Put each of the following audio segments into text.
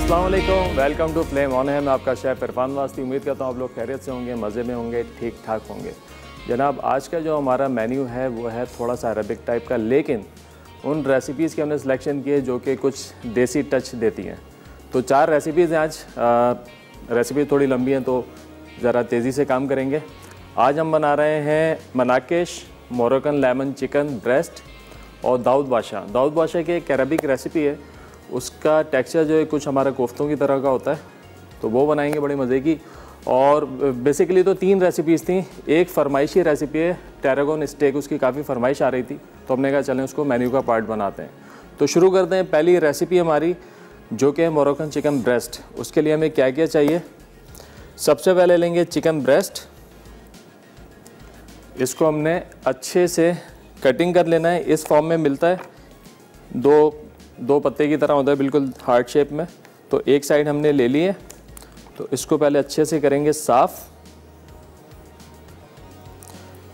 अस्सलाम वालेकुम, welcome to flame on है। मैं आपका शेफ़ इरफान वास्ती। उम्मीद करता हूँ आप लोग खैरियत से होंगे, मज़े में होंगे, ठीक ठाक होंगे। जनाब, आज का जो हमारा मेन्यू है वो है थोड़ा सा अरबिक टाइप का, लेकिन उन रेसिपीज़ की हमने सिलेक्शन की है जो कि कुछ देसी टच देती हैं। तो 4 रेसिपीज़ हैं आज। रेसिपी थोड़ी लंबी हैं तो ज़रा तेज़ी से काम करेंगे। आज हम बना रहे हैं मनाकिश, मोरक्कन लेमन चिकन ब्रेस्ट और दाऊद बादशाह। दाऊद बादशाह की एक अरबिक रेसिपी है, उसका टेक्सचर जो है कुछ हमारा कोफ्तों की तरह का होता है, तो वो बनाएंगे बड़ी मज़े की। और बेसिकली तो 3 रेसिपीज़ थी। एक फरमाइशी रेसिपी है टेरागोन स्टेक, उसकी काफ़ी फरमाइश आ रही थी तो हमने कहा चलें उसको मेन्यू का पार्ट बनाते हैं। तो शुरू करते हैं। पहली रेसिपी हमारी जो कि है मोरक्कन चिकन ब्रेस्ट। उसके लिए हमें क्या क्या चाहिए? सबसे पहले लेंगे चिकन ब्रेस्ट। इसको हमने अच्छे से कटिंग कर लेना है। इस फॉर्म में मिलता है, दो पत्ते की तरह होता है, बिल्कुल हार्ट शेप में। तो एक साइड हमने ले ली है, तो इसको पहले अच्छे से करेंगे साफ़।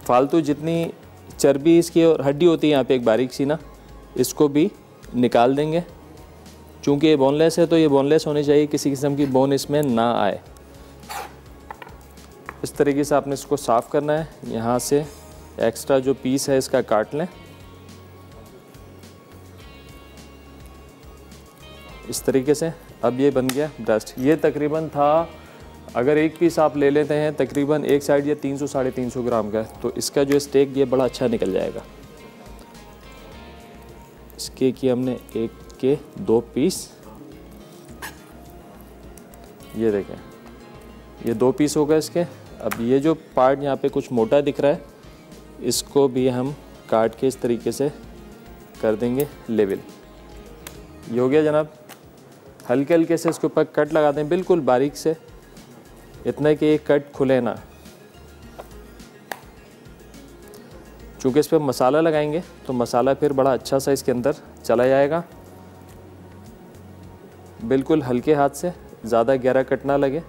फालतू जितनी चर्बी इसकी और हड्डी होती है यहाँ पे एक बारीक सी ना, इसको भी निकाल देंगे। चूँकि ये बोनलेस है तो ये बोनलेस होनी चाहिए, किसी किस्म की बोन इसमें ना आए। इस तरीके से आपने इसको साफ़ करना है। यहाँ से एक्स्ट्रा जो पीस है इसका काट लें इस तरीके से। अब ये बन गया ब्रेस्ट। ये तकरीबन था, अगर एक पीस आप ले लेते हैं तकरीबन एक साइड ये 300-350 ग्राम का है, तो इसका जो स्टेक ये बड़ा अच्छा निकल जाएगा। इसके किए हमने 1 के 2 पीस। ये देखें, ये 2 पीस हो गए इसके। अब ये जो पार्ट यहाँ पे कुछ मोटा दिख रहा है, इसको भी हम काट के इस तरीके से कर देंगे लेवल। ये हो गया जनाब। हल्के हल्के से इसके ऊपर कट लगा दें, बिल्कुल बारीक से, इतना कि ये कट खुले ना। चूँकि इस पर मसाला लगाएंगे तो मसाला फिर बड़ा अच्छा सा इसके अंदर चला जाएगा। बिल्कुल हल्के हाथ से, ज़्यादा गहरा कट ना लगे।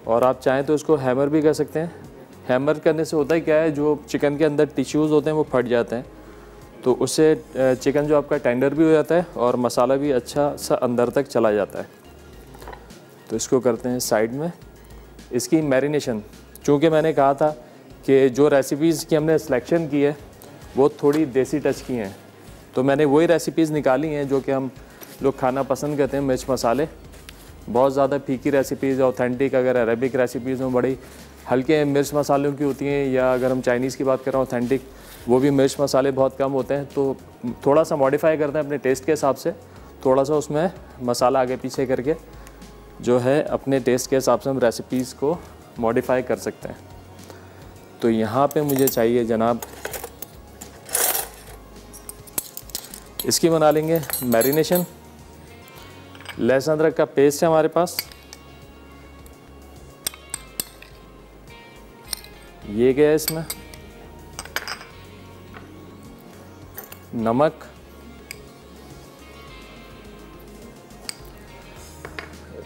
और आप चाहें तो इसको हैमर भी कर सकते हैं। हैमर करने से होता है क्या है, जो चिकन के अंदर टिश्यूज़ होते हैं वो फट जाते हैं, तो उससे चिकन जो आपका टेंडर भी हो जाता है और मसाला भी अच्छा सा अंदर तक चला जाता है। तो इसको करते हैं साइड में। इसकी मैरिनेशन, चूँकि मैंने कहा था कि जो रेसिपीज़ की हमने सिलेक्शन की है वो थोड़ी देसी टच की हैं, तो मैंने वही रेसिपीज़ निकाली हैं जो कि हम लोग खाना पसंद करते हैं। मिर्च मसाले, बहुत ज़्यादा फीकी रेसिपीज़, ऑथेंटिक अगर अरबिक रेसिपीज़ में बड़ी हल्के मिर्च मसालों की होती हैं, या अगर हम चाइनीज़ की बात करें ऑथेंटिक, वो भी मिर्च मसाले बहुत कम होते हैं। तो थोड़ा सा मॉडिफाई करते हैं अपने टेस्ट के हिसाब से, थोड़ा सा उसमें मसाला आगे पीछे करके जो है अपने टेस्ट के हिसाब से हम रेसिपीज़ को मॉडिफाई कर सकते हैं। तो यहाँ पे मुझे चाहिए जनाब, इसकी बना लेंगे मैरिनेशन। लहसुन अदरक का पेस्ट है हमारे पास, ये गया इसमें। नमक,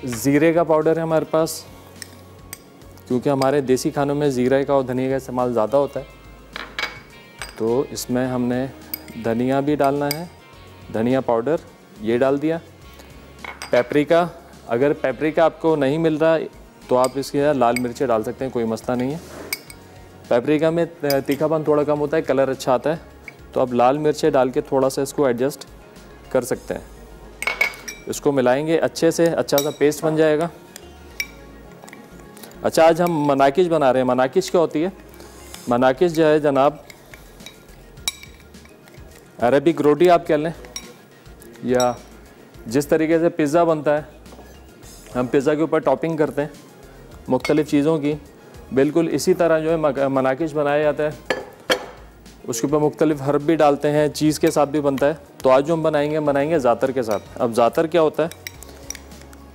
ज़ीरे का पाउडर है हमारे पास, क्योंकि हमारे देसी खानों में ज़ीरे का और धनिया का इस्तेमाल ज़्यादा होता है, तो इसमें हमने धनिया भी डालना है। धनिया पाउडर ये डाल दिया। पेपरिका, अगर पेपरिका आपको नहीं मिल रहा तो आप इसके लाल मिर्चें डाल सकते हैं, कोई मसला नहीं है। पेपरिका में तीखापन थोड़ा कम होता है, कलर अच्छा आता है, तो आप लाल मिर्चें डाल के थोड़ा सा इसको एडजस्ट कर सकते हैं। इसको मिलाएंगे अच्छे से, अच्छा सा पेस्ट बन जाएगा। अच्छा, आज हम मनाकिश बना रहे हैं। मनाकिश क्या होती है? मनाकिश जो है जनाब, अरबिक रोटी आप कह लें, या जिस तरीके से पिज़्ज़ा बनता है, हम पिज़्ज़ा के ऊपर टॉपिंग करते हैं मुख्तलिफ़ चीज़ों की, बिल्कुल इसी तरह जो है मनाकिश बनाया जाता है। उसके ऊपर मुख्तलिफ़ हर्ब भी डालते हैं, चीज़ के साथ भी बनता है। तो आज जो हम बनाएंगे ज़ातर के साथ। अब ज़ातर क्या होता है?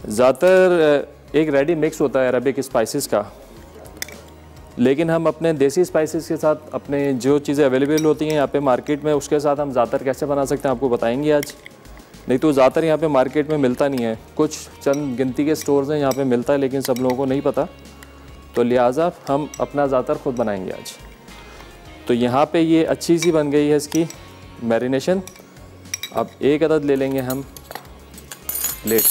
ज़ातर एक रेडी मिक्स होता है अरबिक स्पाइसेस का, लेकिन हम अपने देसी स्पाइसेस के साथ, अपने जो चीज़ें अवेलेबल होती हैं यहाँ पे मार्केट में, उसके साथ हम ज़ातर कैसे बना सकते हैं आपको बताएंगे आज। नहीं तो ज़ातर यहाँ पे मार्केट में मिलता नहीं है, कुछ चंद गिनती के स्टोर्स हैं यहाँ पे मिलता है, लेकिन सब लोगों को नहीं पता, तो लिहाजा हम अपना ज़ातर खुद बनाएंगे आज। तो यहाँ पे ये अच्छी सी बन गई है इसकी मैरिनेशन। अब एक अदद ले लेंगे हम प्लेट।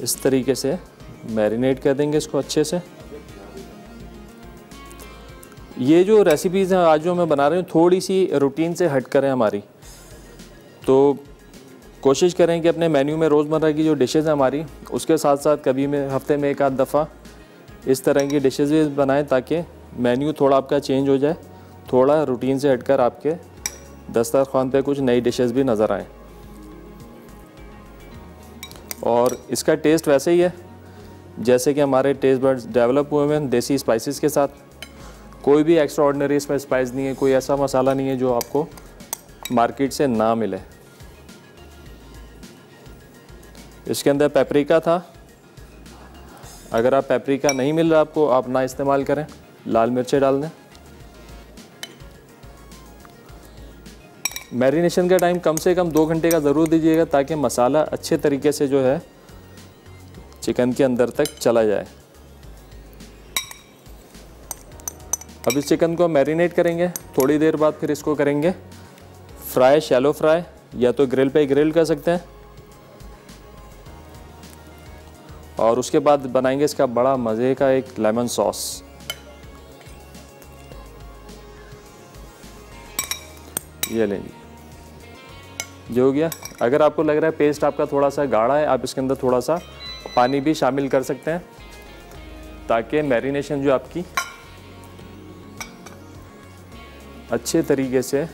इस तरीके से मैरिनेट कर देंगे इसको अच्छे से। ये जो रेसिपीज़ हैं आज जो मैं बना रही हूँ थोड़ी सी रूटीन से हट कर है हमारी, तो कोशिश करें कि अपने मेन्यू में रोज़मर्रा की जो डिशेज़ हैं हमारी उसके साथ साथ कभी में हफ्ते में एक आध दफ़ा इस तरह की डिशेज़ भी बनाएं, ताकि मेन्यू थोड़ा आपका चेंज हो जाए, थोड़ा रूटीन से हटकर आपके दस्तरखान पे कुछ नई डिशेज़ भी नज़र आएँ। और इसका टेस्ट वैसे ही है जैसे कि हमारे टेस्ट बड्स डेवलप हुए हैं देसी स्पाइसेस के साथ। कोई भी एक्स्ट्रा ऑर्डिनरी इसमें स्पाइस नहीं है, कोई ऐसा मसाला नहीं है जो आपको मार्केट से ना मिले। इसके अंदर पेपरिका था, अगर आप पेपरिका नहीं मिल रहा आपको, आप ना इस्तेमाल करें, लाल मिर्चें डाल दें। मैरिनेशन का टाइम कम से कम 2 घंटे का ज़रूर दीजिएगा, ताकि मसाला अच्छे तरीके से जो है चिकन के अंदर तक चला जाए। अब इस चिकन को मैरिनेट करेंगे, थोड़ी देर बाद फिर इसको करेंगे फ्राई, शैलो फ्राई, या तो ग्रिल पे ग्रिल कर सकते हैं। और उसके बाद बनाएंगे इसका बड़ा मज़े का एक लेमन सॉस। ये लेंगे, जो हो गया। अगर आपको लग रहा है पेस्ट आपका थोड़ा सा गाढ़ा है, आप इसके अंदर थोड़ा सा पानी भी शामिल कर सकते हैं, ताकि मैरिनेशन जो आपकी अच्छे तरीके से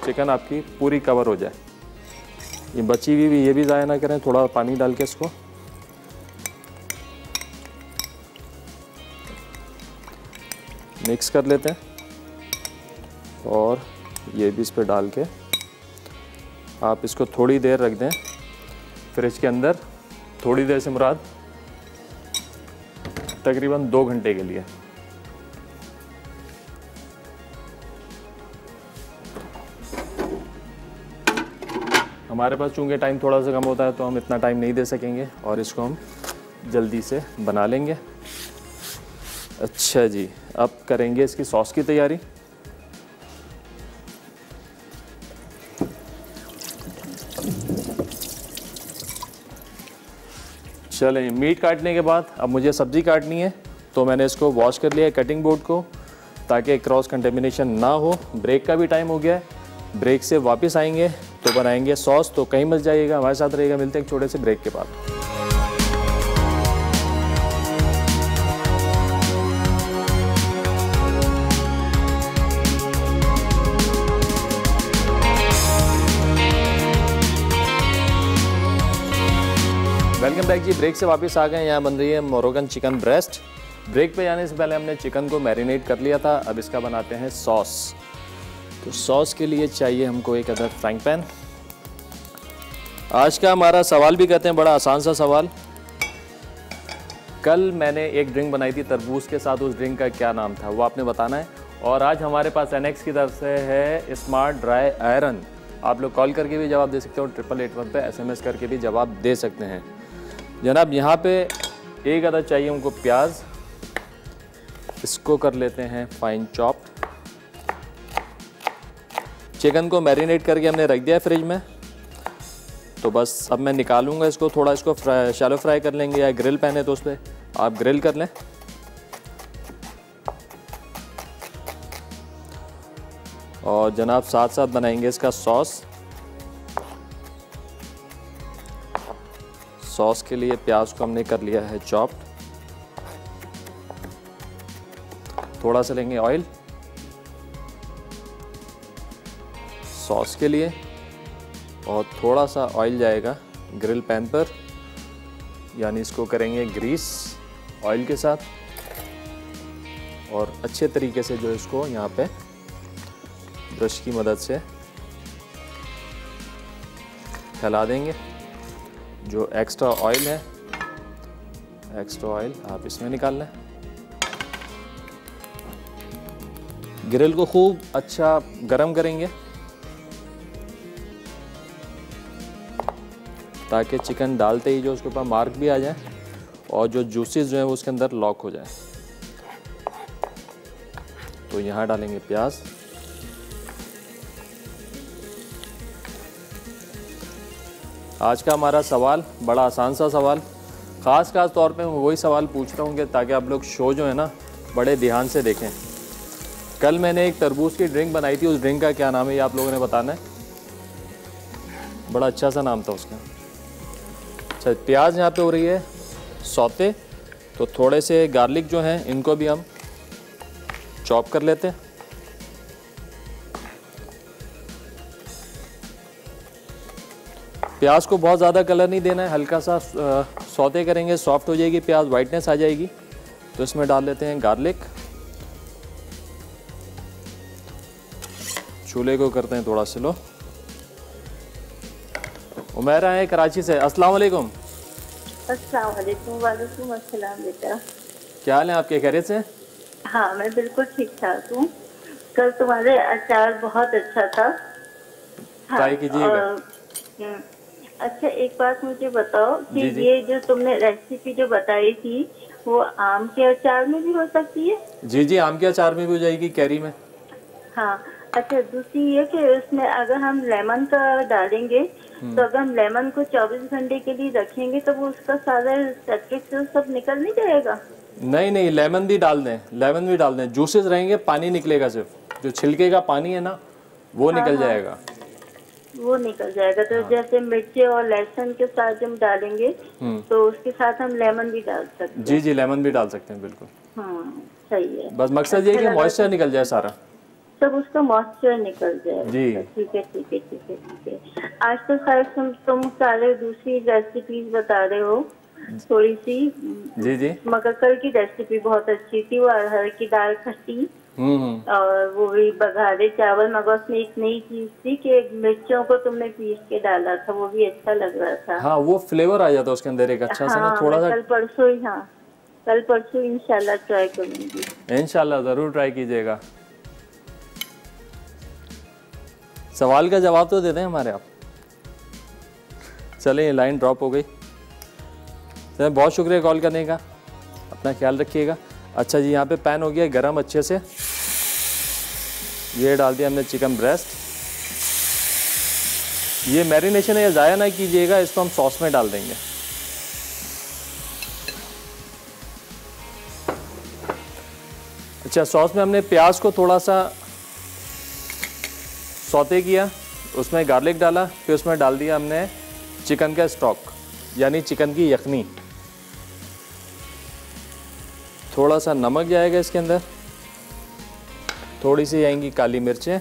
चिकन आपकी पूरी कवर हो जाए। ये बची हुई भी ये भी ज़ाया ना करें, थोड़ा पानी डाल के इसको मिक्स कर लेते हैं। और ये भी इस पर डाल के आप इसको थोड़ी देर रख दें फ्रिज के अंदर। थोड़ी देर से मुराद तकरीबन 2 घंटे के लिए। हमारे पास चूँकि टाइम थोड़ा सा कम होता है तो हम इतना टाइम नहीं दे सकेंगे, और इसको हम जल्दी से बना लेंगे। अच्छा जी, अब करेंगे इसकी सॉस की तैयारी। चलें, मीट काटने के बाद अब मुझे सब्ज़ी काटनी है, तो मैंने इसको वॉश कर लिया है कटिंग बोर्ड को, ताकि क्रॉस कंटेमिनेशन ना हो। ब्रेक का भी टाइम हो गया है, ब्रेक से वापस आएंगे तो बनाएंगे सॉस। तो कहीं मत जाइएगा, हमारे साथ रहिएगा। मिलते हैं एक छोटे से ब्रेक के बाद। वेलकम बैक जी, ब्रेक से वापस आ गए। यहाँ बन रही है मोरोगन चिकन ब्रेस्ट। ब्रेक पे जाने से पहले हमने चिकन को मैरिनेट कर लिया था, अब इसका बनाते हैं सॉस। तो सॉस के लिए चाहिए हमको एक अदर फ्राइंग पैन। आज का हमारा सवाल भी कहते हैं बड़ा आसान सा सवाल। कल मैंने एक ड्रिंक बनाई थी तरबूज के साथ, उस ड्रिंक का क्या नाम था वो आपने बताना है। और आज हमारे पास एनेक्स की तरफ से है स्मार्ट ड्राई आयरन। आप लोग कॉल करके भी जवाब दे सकते हो, 8881 पे SMS करके भी जवाब दे सकते हैं। जनाब यहाँ पे एक अदद चाहिए हमको प्याज, इसको कर लेते हैं फाइन चॉप्ड। चिकन को मैरिनेट करके हमने रख दिया है फ्रिज में, तो बस अब मैं निकालूंगा इसको। थोड़ा इसको शैलो फ्राई कर लेंगे, या ग्रिल पैन है तो उस पर आप ग्रिल कर लें। और जनाब साथ साथ बनाएंगे इसका सॉस। सॉस के लिए प्याज को हमने कर लिया है चॉप्ड। थोड़ा सा लेंगे ऑयल सॉस के लिए, और थोड़ा सा ऑयल जाएगा ग्रिल पैन पर, यानी इसको करेंगे ग्रीस ऑयल के साथ। और अच्छे तरीके से जो इसको यहाँ पे ब्रश की मदद से फैला देंगे। जो एक्स्ट्रा ऑयल है, एक्स्ट्रा ऑयल आप इसमें निकाल लें। ग्रिल को खूब अच्छा गरम करेंगे। ताकि चिकन डालते ही जो उसके ऊपर मार्क भी आ जाए और जो जूसेस जो है वो उसके अंदर लॉक हो जाए। तो यहाँ डालेंगे प्याज, आज का हमारा सवाल बड़ा आसान सा सवाल, ख़ास तौर पे मैं वही सवाल पूछ रहा हूँ कि ताकि आप लोग शो जो है ना बड़े ध्यान से देखें। कल मैंने एक तरबूज की ड्रिंक बनाई थी, उस ड्रिंक का क्या नाम है ये आप लोगों ने बताना है। बड़ा अच्छा सा नाम था उसका। अच्छा, प्याज यहाँ पे हो रही है सौते, तो थोड़े से गार्लिक जो हैं इनको भी हम चॉप कर लेते हैं। प्याज को बहुत ज़्यादा कलर नहीं देना है, हल्का सा सौते करेंगे, सॉफ्ट हो जाएगी प्याज, वाइटनेस आ जाएगी। तो इसमें डाल लेते हैं गार्लिक, चूल्हे को करते हैं थोड़ा स्लो। उमेरा है कराची से, अस्सलाम वालेकुम। अस्सलाम वालेकुम। वालेकुम अस्सलाम बेटा, क्या हाल है आपके, खैरियत से? हाँ मैं बिल्कुल ठीक ठाक हूँ। कल तुम्हारे अचार बहुत अच्छा था। ट्राई कीजिएगा। अच्छा एक बात मुझे बताओ कि जी। ये जो तुमने रेसिपी जो बताई थी वो आम के अचार में भी हो सकती है? जी, आम के अचार में भी हो जाएगी, कैरी में। हाँ। अच्छा दूसरी ये कि उसमें अगर हम लेमन का डालेंगे तो अगर हम लेमन को 24 घंटे के लिए रखेंगे तो वो उसका सारा सिट्रिक सब निकल नहीं जाएगा? नहीं, लेमन भी डाल दें, जूसेस रहेंगे, पानी निकलेगा, सिर्फ जो छिलके का पानी है ना वो निकल जाएगा। वो निकल जाएगा। तो जैसे मिर्ची और लहसुन के साथ जब डालेंगे तो उसके साथ हम लेमन भी डाल सकते हैं? जी, लेमन भी डाल सकते हैं, बिल्कुल। सही है। बस मकसद ये है कि मॉइस्चर निकल जाए सारा, सब उसका मॉइस्चर निकल जाए। जी ठीक है। आज तो खैर तुम सारे दूसरी रेसिपीज बता रहे हो थोड़ी सी। जी। मगर कल की रेसिपी बहुत अच्छी थी, वो अरहर की दाल खट्टी और वो भी बघारे चावल, मगर उसमें एक नई चीज थी कि मिर्चों को तुमने पीस के डाला था, वो भी अच्छा लग रहा था। हाँ, वो फ्लेवर आ जाता है उसके अंदर एक अच्छा सा ना, थोड़ा सा। कल परसों इंशाल्लाह ट्राई करूंगी। इंशाल्लाह जरूर ट्राई कीजिएगा। सवाल का जवाब तो दे दें हमारे आप। चलें, ये लाइन ड्रॉप हो गई। चलें, बहुत शुक्रिया कॉल करने का, अपना ख्याल रखिएगा। अच्छा जी, यहाँ पे पैन हो गया गरम अच्छे से, ये डाल दिया हमने चिकन ब्रेस्ट। ये मैरिनेशन है, ज़ाया ना कीजिएगा, इसको हम सॉस में डाल देंगे। अच्छा, सॉस में हमने प्याज को थोड़ा सा सौते किया, उसमें गार्लिक डाला, फिर उसमें डाल दिया हमने चिकन का स्टॉक यानी चिकन की यखनी। थोड़ा सा नमक जाएगा इसके अंदर, थोड़ी सी आएंगी काली मिर्चें,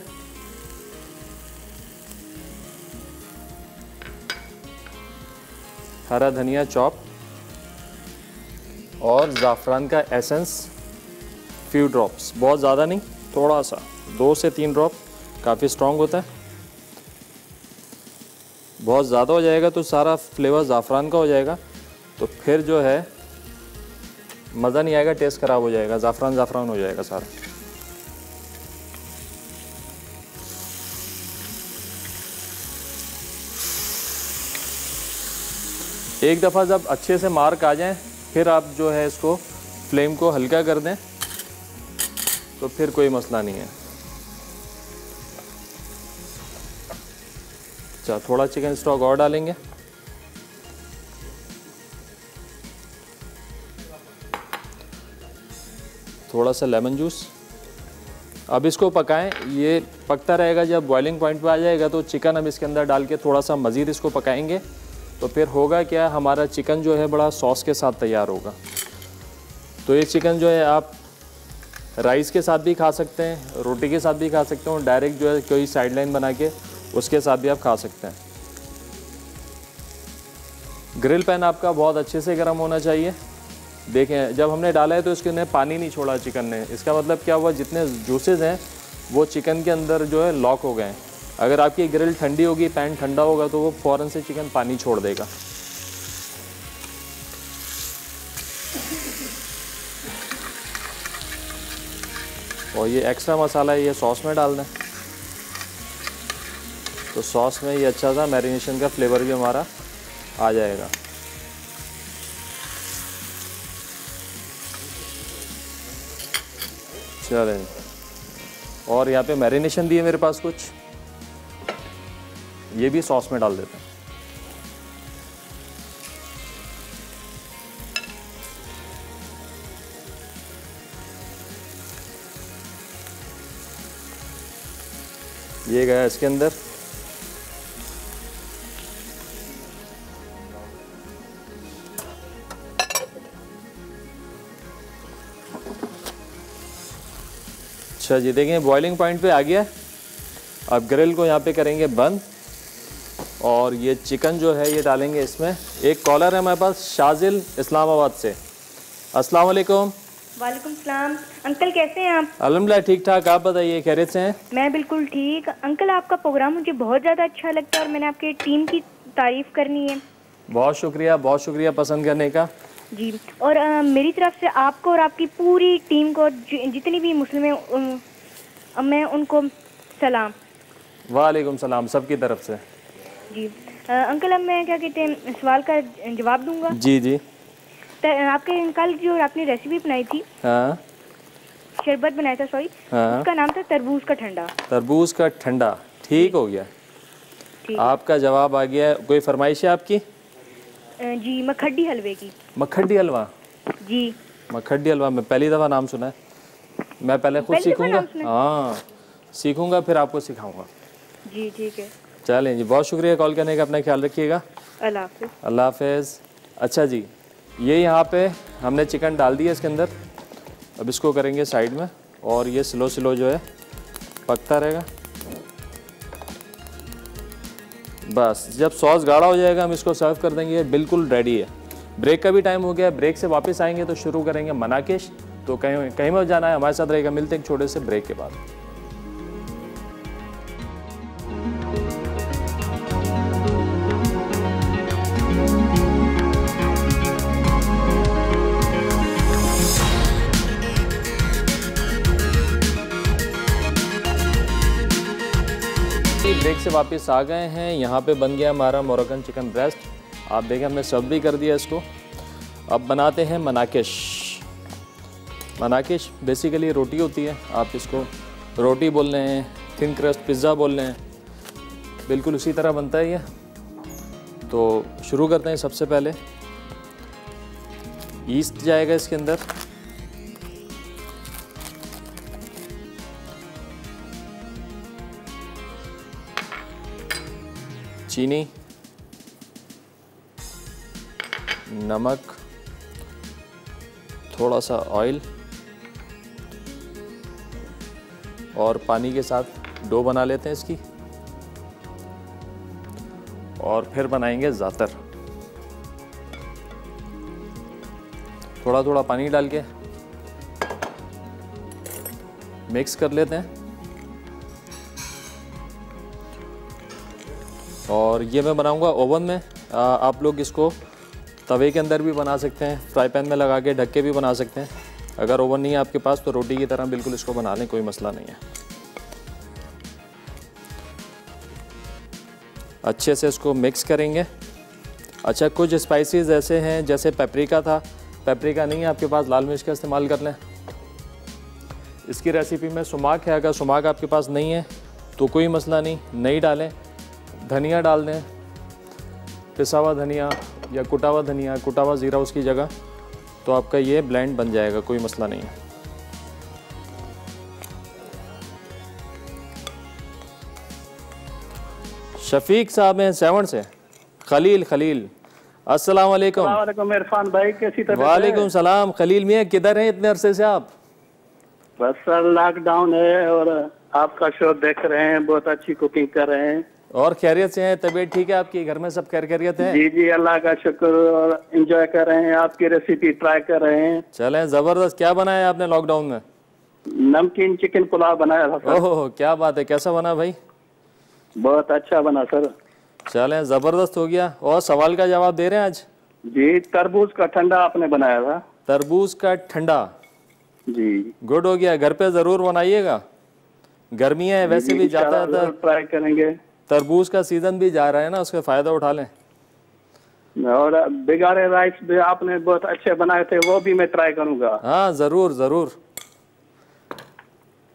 हरा धनिया चॉप और ज़ाफ़रान का एसेंस फ्यू ड्रॉप्स, बहुत ज़्यादा नहीं, थोड़ा सा 2 से 3 ड्रॉप, काफ़ी स्ट्रॉन्ग होता है। बहुत ज़्यादा हो जाएगा तो सारा फ्लेवर ज़ाफ़रान का हो जाएगा, तो फिर जो है मज़ा नहीं आएगा, टेस्ट ख़राब हो जाएगा, ज़ाफ़रान हो जाएगा सारा। एक दफ़ा जब अच्छे से मार्क आ जाएं, फिर आप जो है इसको फ्लेम को हल्का कर दें, तो फिर कोई मसला नहीं है। अच्छा, थोड़ा चिकन स्टॉक और डालेंगे, थोड़ा सा लेमन जूस। अब इसको पकाएं, ये पकता रहेगा, जब बॉइलिंग पॉइंट पे आ जाएगा तो चिकन हम इसके अंदर डाल के थोड़ा सा मज़ीद इसको पकाएंगे, तो फिर होगा क्या, हमारा चिकन जो है बड़ा सॉस के साथ तैयार होगा। तो ये चिकन जो है आप राइस के साथ भी खा सकते हैं, रोटी के साथ भी खा सकते हो, डायरेक्ट जो है कोई साइड लाइन बना के उसके साथ भी आप खा सकते हैं। ग्रिल पैन आपका बहुत अच्छे से गर्म होना चाहिए। देखें, जब हमने डाला है तो इसके अंदर पानी नहीं छोड़ा चिकन ने, इसका मतलब क्या हुआ, जितने जूसेस हैं वो चिकन के अंदर जो है लॉक हो गए हैं। अगर आपकी ग्रिल ठंडी होगी, पैन ठंडा होगा, तो वो फ़ौरन से चिकन पानी छोड़ देगा। और ये एक्स्ट्रा मसाला है, ये सॉस में डाल दें, तो सॉस में ये अच्छा सा मैरिनेशन का फ्लेवर भी हमारा आ जाएगा। चलें, और यहाँ पे मैरिनेशन भी है मेरे पास कुछ, ये भी सॉस में डाल देते हैं। ये गया इसके अंदर। अच्छा जी, देखें बॉइलिंग पॉइंट पे आ गया। अब ग्रिल को यहाँ पे करेंगे बंद और ये चिकन जो है ये डालेंगे इसमें। एक कॉलर है हमारे पास शाजिल इस्लामाबाद से। अस्सलाम वालेकुम। वालेकुम सलाम। अंकल कैसे हैं आप? अल्हम्दुलिल्लाह ठीक ठाक, आप बताइए खैरियत से हैं? मैं बिल्कुल ठीक। अंकल आपका प्रोग्राम मुझे बहुत ज़्यादा अच्छा लगता है और मैंने आपके टीम की तारीफ़ करनी है। बहुत शुक्रिया पसंद करने का जी। और मेरी तरफ से आपको और आपकी पूरी टीम को, जितनी भी मुस्लिम हैं, मैं उनको सलाम। वालेकुम सलाम, सबकी तरफ से। जी अंकल, अब मैं क्या कहते हैं सवाल का जवाब दूंगा। जी जी। आपके कल जो आपने रेसिपी बनाई थी, हाँ, शरबत बनाया था, सॉरी, हाँ, उसका नाम था तरबूज का ठंडा। तरबूज का ठंडा, ठीक हो गया। आपका जवाब आ गया। कोई फरमाइश है आपकी? जी, मखड्डी हलवे की। मखड्डी हलवा? जी, मखड्डी हलवा मैं पहली दफ़ा नाम सुना है। मैं पहले खुद सीखूंगा। हाँ, सीखूंगा फिर आपको सिखाऊंगा। जी ठीक है। चलें जी, बहुत शुक्रिया कॉल करने का, अपना ख्याल रखिएगा। अल्लाह हाफ़िज़। अल्लाह हाफ़िज़। अच्छा जी, ये यहाँ पे हमने चिकन डाल दिया इसके अंदर। अब इसको करेंगे साइड में और ये स्लो जो है पकता रहेगा। बस जब सॉस गाढ़ा हो जाएगा हम इसको सर्व कर देंगे। बिल्कुल रेडी है। ब्रेक का भी टाइम हो गया, ब्रेक से वापस आएंगे तो शुरू करेंगे मनाकिश। तो कहीं में जाना है हमारे साथ रहेगा। मिलते हैं एक छोटे से ब्रेक के बाद। ब्रेक से वापस आ गए हैं। यहाँ पे बन गया हमारा मोरक्कन चिकन ब्रेस्ट। आप देखें हमने सर्व भी कर दिया इसको। अब बनाते हैं मनाकिश। मनाकिश बेसिकली रोटी होती है, आप इसको रोटी बोल रहे हैं, थिन क्रस्ट पिज़्ज़ा बोल रहे हैं, बिल्कुल उसी तरह बनता है ये। तो शुरू करते हैं। सबसे पहले ईस्ट जाएगा इसके अंदर, चीनी, नमक, थोड़ा सा ऑयल और पानी के साथ डो बना लेते हैं इसकी। और फिर बनाएंगे ज़ातर। थोड़ा थोड़ा पानी डाल के मिक्स कर लेते हैं। और ये मैं बनाऊंगा ओवन में। आप लोग इसको तवे के अंदर भी बना सकते हैं, फ्राई पैन में लगा के ढक के भी बना सकते हैं। अगर ओवन नहीं है आपके पास तो रोटी की तरह बिल्कुल इसको बना लें, कोई मसला नहीं है। अच्छे से इसको मिक्स करेंगे। अच्छा, कुछ स्पाइसेस ऐसे हैं जैसे पेपरिका था, पेपरिका नहीं है आपके पास, लाल मिर्च का इस्तेमाल कर लें। इसकी रेसिपी में सुमाक है, अगर सुमाक आपके पास नहीं है तो कोई मसला नहीं डालें। धनिया डाल दें, पिसा हुआ धनिया या कुटा हुआ धनिया, कुटा हुआ ज़ीरा उसकी जगह, तो आपका ये ब्लेंड बन जाएगा, कोई मसला नहीं है। शफीक साहब हैं सेवन से। खलील अस्सलाम वालेकुम। इरफान भाई कैसी तबीयत है? वालेकुम सलाम। खलील मियाँ किधर हैं इतने अरसे से आप? बस सर लॉकडाउन है और आपका शो देख रहे हैं, बहुत अच्छी कुकिंग कर रहे हैं। और खैरियत से हैं? तबीयत ठीक है आपकी? घर में सब खैरियत है? जी अल्लाह का शुक्र, और एंजॉय कर रहे हैं, आपकी रेसिपी ट्राई कर रहे हैं। चलें, जबरदस्त। क्या बनाया आपने लॉकडाउन में? नमकीन चिकन पुलाव बनाया था सर। ओह क्या बात है, कैसा बना भाई? बहुत अच्छा बना सर। चलें, जबरदस्त हो गया। और सवाल का जवाब दे रहे हैं आज? जी, तरबूज का ठंडा आपने बनाया था। तरबूज का ठंडा, जी गुड हो गया। घर पे जरूर बनाइएगा, गर्मियाँ है वैसे भी जाता ट्राई करेंगे। तरबूज का सीजन भी जा रहा है ना, उसका फ़ायदा उठा लें। और बिगाड़े राइस भी आपने बहुत अच्छे बनाए थे, वो भी मैं ट्राई करूंगा। हाँ ज़रूर ज़रूर।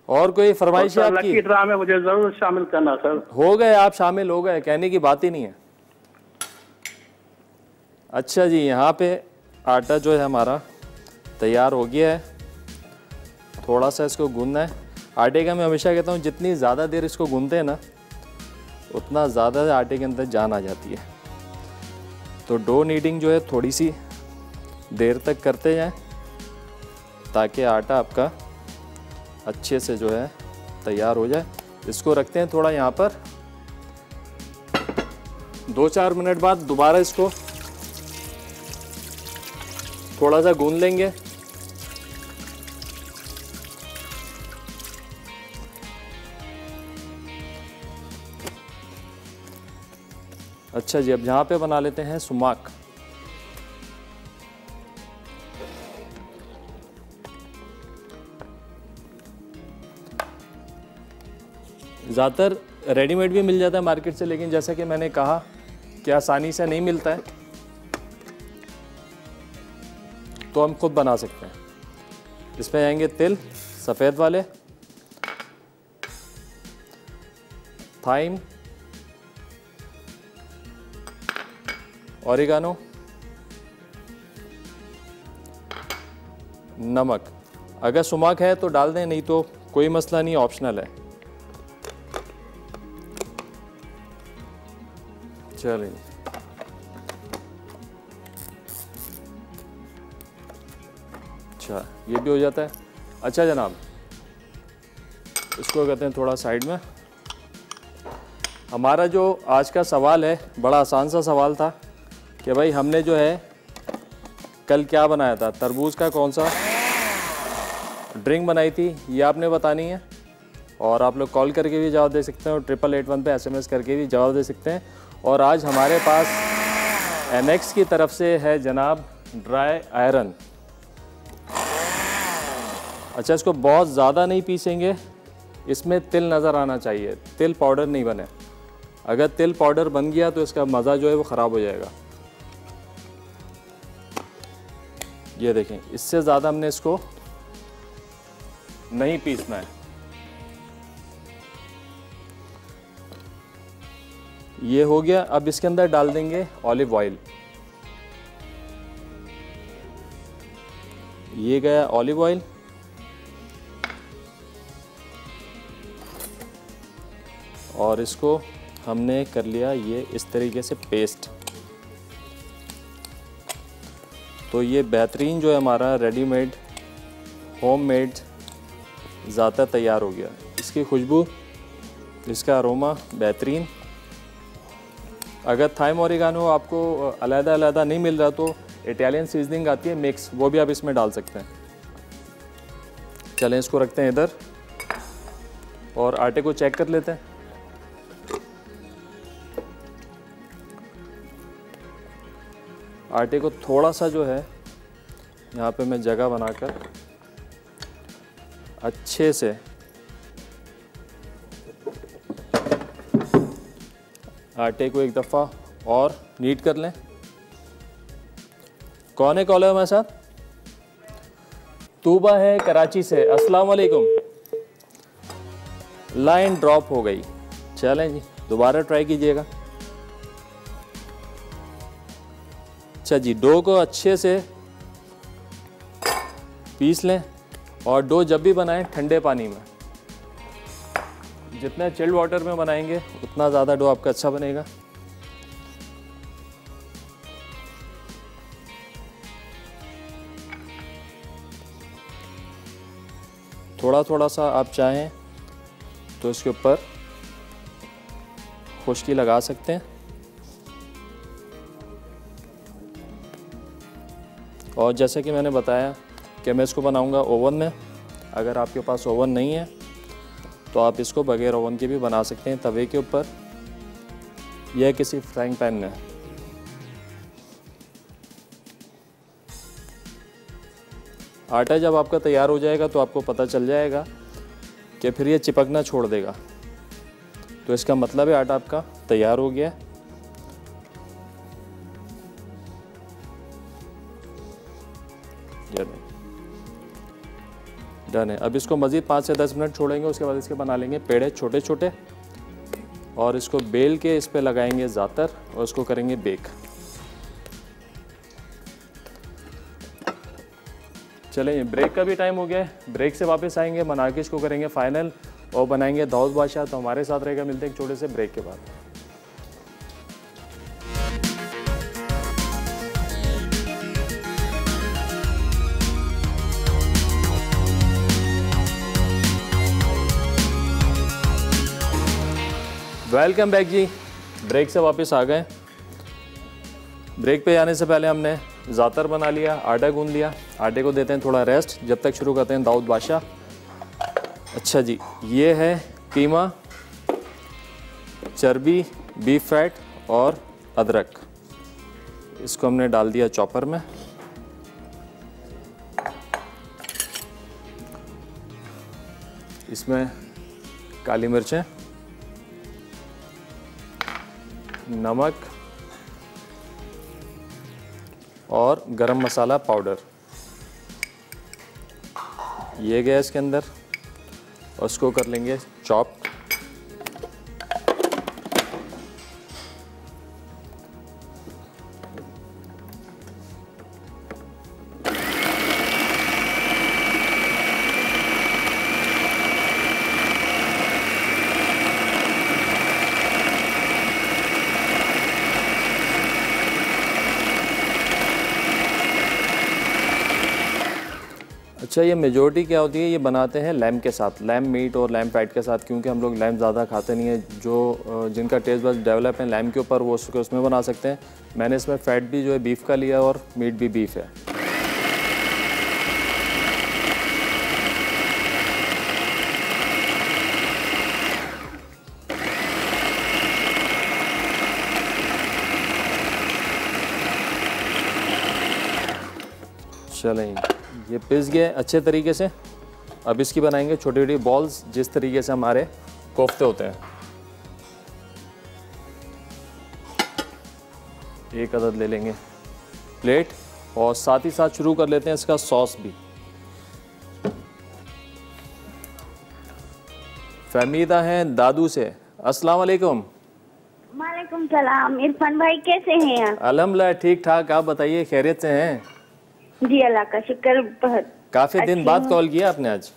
और कोई फरमाइश है आपकी? लकी ड्रा में मुझे जरूर शामिल करना सर। हो गए, आप शामिल हो गए, कहने की बात ही नहीं है। अच्छा जी, यहाँ पे आटा जो है हमारा तैयार हो गया है। थोड़ा सा इसको गूंदना है। आटे का मैं हमेशा कहता हूँ जितनी ज़्यादा देर इसको गूंदते हैं ना, उतना ज़्यादा आटे के अंदर जान आ जाती है। तो डो नीडिंग जो है थोड़ी सी देर तक करते जाएं, ताकि आटा आपका अच्छे से जो है तैयार हो जाए। इसको रखते हैं थोड़ा यहाँ पर। 2-4 मिनट बाद दोबारा इसको थोड़ा सा गूंद लेंगे। अच्छा जी, अब यहाँ पे बना लेते हैं सुमाक। ज़्यादातर रेडीमेड भी मिल जाता है मार्केट से, लेकिन जैसा कि मैंने कहा कि आसानी से नहीं मिलता है, तो हम खुद बना सकते हैं। इसमें आएंगे तिल सफ़ेद वाले, थाइम, ऑरिगानो, नमक। अगर सुमाक है तो डाल दें, नहीं तो कोई मसला नहीं, ऑप्शनल है। चलिए, अच्छा ये भी हो जाता है। अच्छा जनाब, इसको कहते हैं थोड़ा साइड में। हमारा जो आज का सवाल है बड़ा आसान सा सवाल था कि भाई हमने जो है कल क्या बनाया था, तरबूज का कौन सा ड्रिंक बनाई थी, ये आपने बतानी है। और आप लोग कॉल करके भी जवाब दे सकते हैं और 8881 पे SMS करके भी जवाब दे सकते हैं। और आज हमारे पास MX की तरफ से है जनाब ड्राई आयरन। अच्छा, इसको बहुत ज़्यादा नहीं पीसेंगे, इसमें तिल नज़र आना चाहिए, तिल पाउडर नहीं बने। अगर तिल पाउडर बन गया तो इसका मज़ा जो है वो ख़राब हो जाएगा। ये देखें, इससे ज़्यादा हमने इसको नहीं पीसना है। ये हो गया। अब इसके अंदर डाल देंगे ऑलिव ऑयल। ये गया ऑलिव ऑयल। और इसको हमने कर लिया ये इस तरीके से पेस्ट। तो ये बेहतरीन जो है हमारा रेडीमेड होममेड ज़ाता तैयार हो गया। इसकी खुशबू, इसका अरोमा बेहतरीन। अगर थाइम ओरिगानो आपको अलग-अलग नहीं मिल रहा तो इटालियन सीजनिंग आती है मिक्स, वो भी आप इसमें डाल सकते हैं। चलें, इसको रखते हैं इधर और आटे को चेक कर लेते हैं। आटे को थोड़ा सा जो है यहाँ पे मैं जगह बनाकर अच्छे से आटे को एक दफ़ा और नीट कर लें। कौन है कॉलर हमारे साथ? तूबा है कराची से। अस्सलाम वालेकुम। लाइन ड्रॉप हो गई। चलें जी, दोबारा ट्राई कीजिएगा। अच्छा जी, डो को अच्छे से पीस लें और डो जब भी बनाएं ठंडे पानी में। जितना चिल्ड वाटर में बनाएंगे उतना ज़्यादा डो आपका अच्छा बनेगा। थोड़ा थोड़ा सा आप चाहें तो इसके ऊपर खुश्की लगा सकते हैं। और जैसे कि मैंने बताया कि मैं इसको बनाऊंगा ओवन में। अगर आपके पास ओवन नहीं है तो आप इसको बगैर ओवन के भी बना सकते हैं, तवे के ऊपर या किसी फ्राइंग पैन में। आटा जब आपका तैयार हो जाएगा तो आपको पता चल जाएगा कि फिर ये चिपकना छोड़ देगा, तो इसका मतलब है आटा आपका तैयार हो गया। डन है। अब इसको मज़ीद 5 से 10 मिनट छोड़ेंगे, उसके बाद इसके बना लेंगे पेड़े छोटे छोटे और इसको बेल के इस पे लगाएंगे ज़ातर और उसको करेंगे बेक। चलें, ब्रेक का भी टाइम हो गया है, ब्रेक से वापस आएंगे, बना के इसको करेंगे फाइनल और बनाएंगे दाऊद बादशाह। तो हमारे साथ रहेगा, मिलते हैं एक छोटे से ब्रेक के बाद। वेलकम बैक जी, ब्रेक से वापस आ गए। ब्रेक पे आने से पहले हमने ज़ातर बना लिया, आटा गूंद लिया। आटे को देते हैं थोड़ा रेस्ट, जब तक शुरू करते हैं दाऊद बादशाह। अच्छा जी, ये है कीमा, चर्बी, बीफ फैट और अदरक। इसको हमने डाल दिया चॉपर में। इसमें काली मिर्चें, नमक और गरम मसाला पाउडर, ये गया इसके अंदर और उसको कर लेंगे चॉप। अच्छा, ये मेजोरिटी क्या होती है, ये बनाते हैं लैम के साथ, लैम मीट और लैम फैट के साथ, क्योंकि हम लोग लैम ज़्यादा खाते नहीं है। जो जिनका टेस्ट बस डेवलप है लैम के ऊपर, वो उसमें बना सकते हैं। मैंने इसमें फ़ैट भी जो है बीफ का लिया और मीट भी बीफ है। चलें, ये पिस गए अच्छे तरीके से। अब इसकी बनाएंगे छोटी छोटी बॉल्स, जिस तरीके से हमारे कोफ्ते होते हैं। एक अदद ले लेंगे प्लेट और साथ ही साथ शुरू कर लेते हैं इसका सॉस भी। फहमीदा है दादू से। अस्सलाम वालेकुम। वालेकुम सलाम। इरफान भाई कैसे हैं आप? अल्हम्दुलिल्लाह ठीक ठाक, आप बताइए खैरियत से हैं? जी अल्लाह का शुक्र। बहुत काफी दिन बाद कॉल किया आपने आज?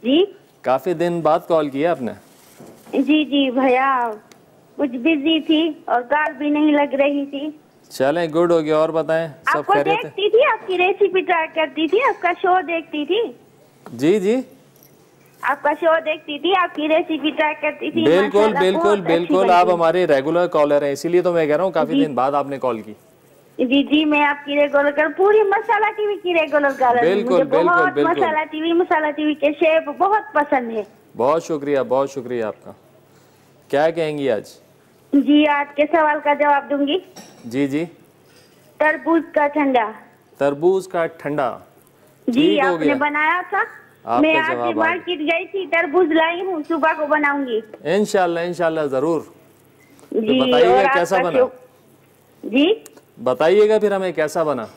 जी काफी दिन बाद कॉल किया आपने? जी जी भैया, कुछ बिजी थी और कॉल भी नहीं लग रही थी। चलें, गुड हो गया। और बताएं, सब आपको खैरियत है? देखती थी, आपकी रेसिपी ट्राई करती थी, आपका शो देखती थी। जी जी, आपका शो देखती थी, आपकी रेसिपी ट्राई करती थी। बिल्कुल माशाल्लाह, बिल्कुल बहुत अच्छी बिल्कुल, बनती आप है। हमारे रेगुलर कॉलर हैं, इसीलिए तो मैं कह रहा हूँ काफी दिन बाद आपने कॉल की। जी जी, मैं आपकी रेगुलर पूरी मसाला टीवी की रेगुलर कॉलर हूँ। बिल्कुल, मुझे बिल्कुल, बहुत बिल्कुल। मसाला टीवी के शेफ बहुत पसंद है। बहुत शुक्रिया आपका। क्या कहेंगी आज? जी, आज के सवाल का जवाब दूंगी। जी जी, तरबूज का ठंडा। तरबूज का ठंडा, जी, ठीक हो आपने गया। बनाया था। आपका मैं जवाब आज आ मार्केट गई थी, तरबूज लाई हूँ, सुबह को बनाऊंगी। इंशाल्लाह जरूर। जी, बताइएगा और कैसा आपका बना? जी बताइएगा फिर हमें कैसा बना।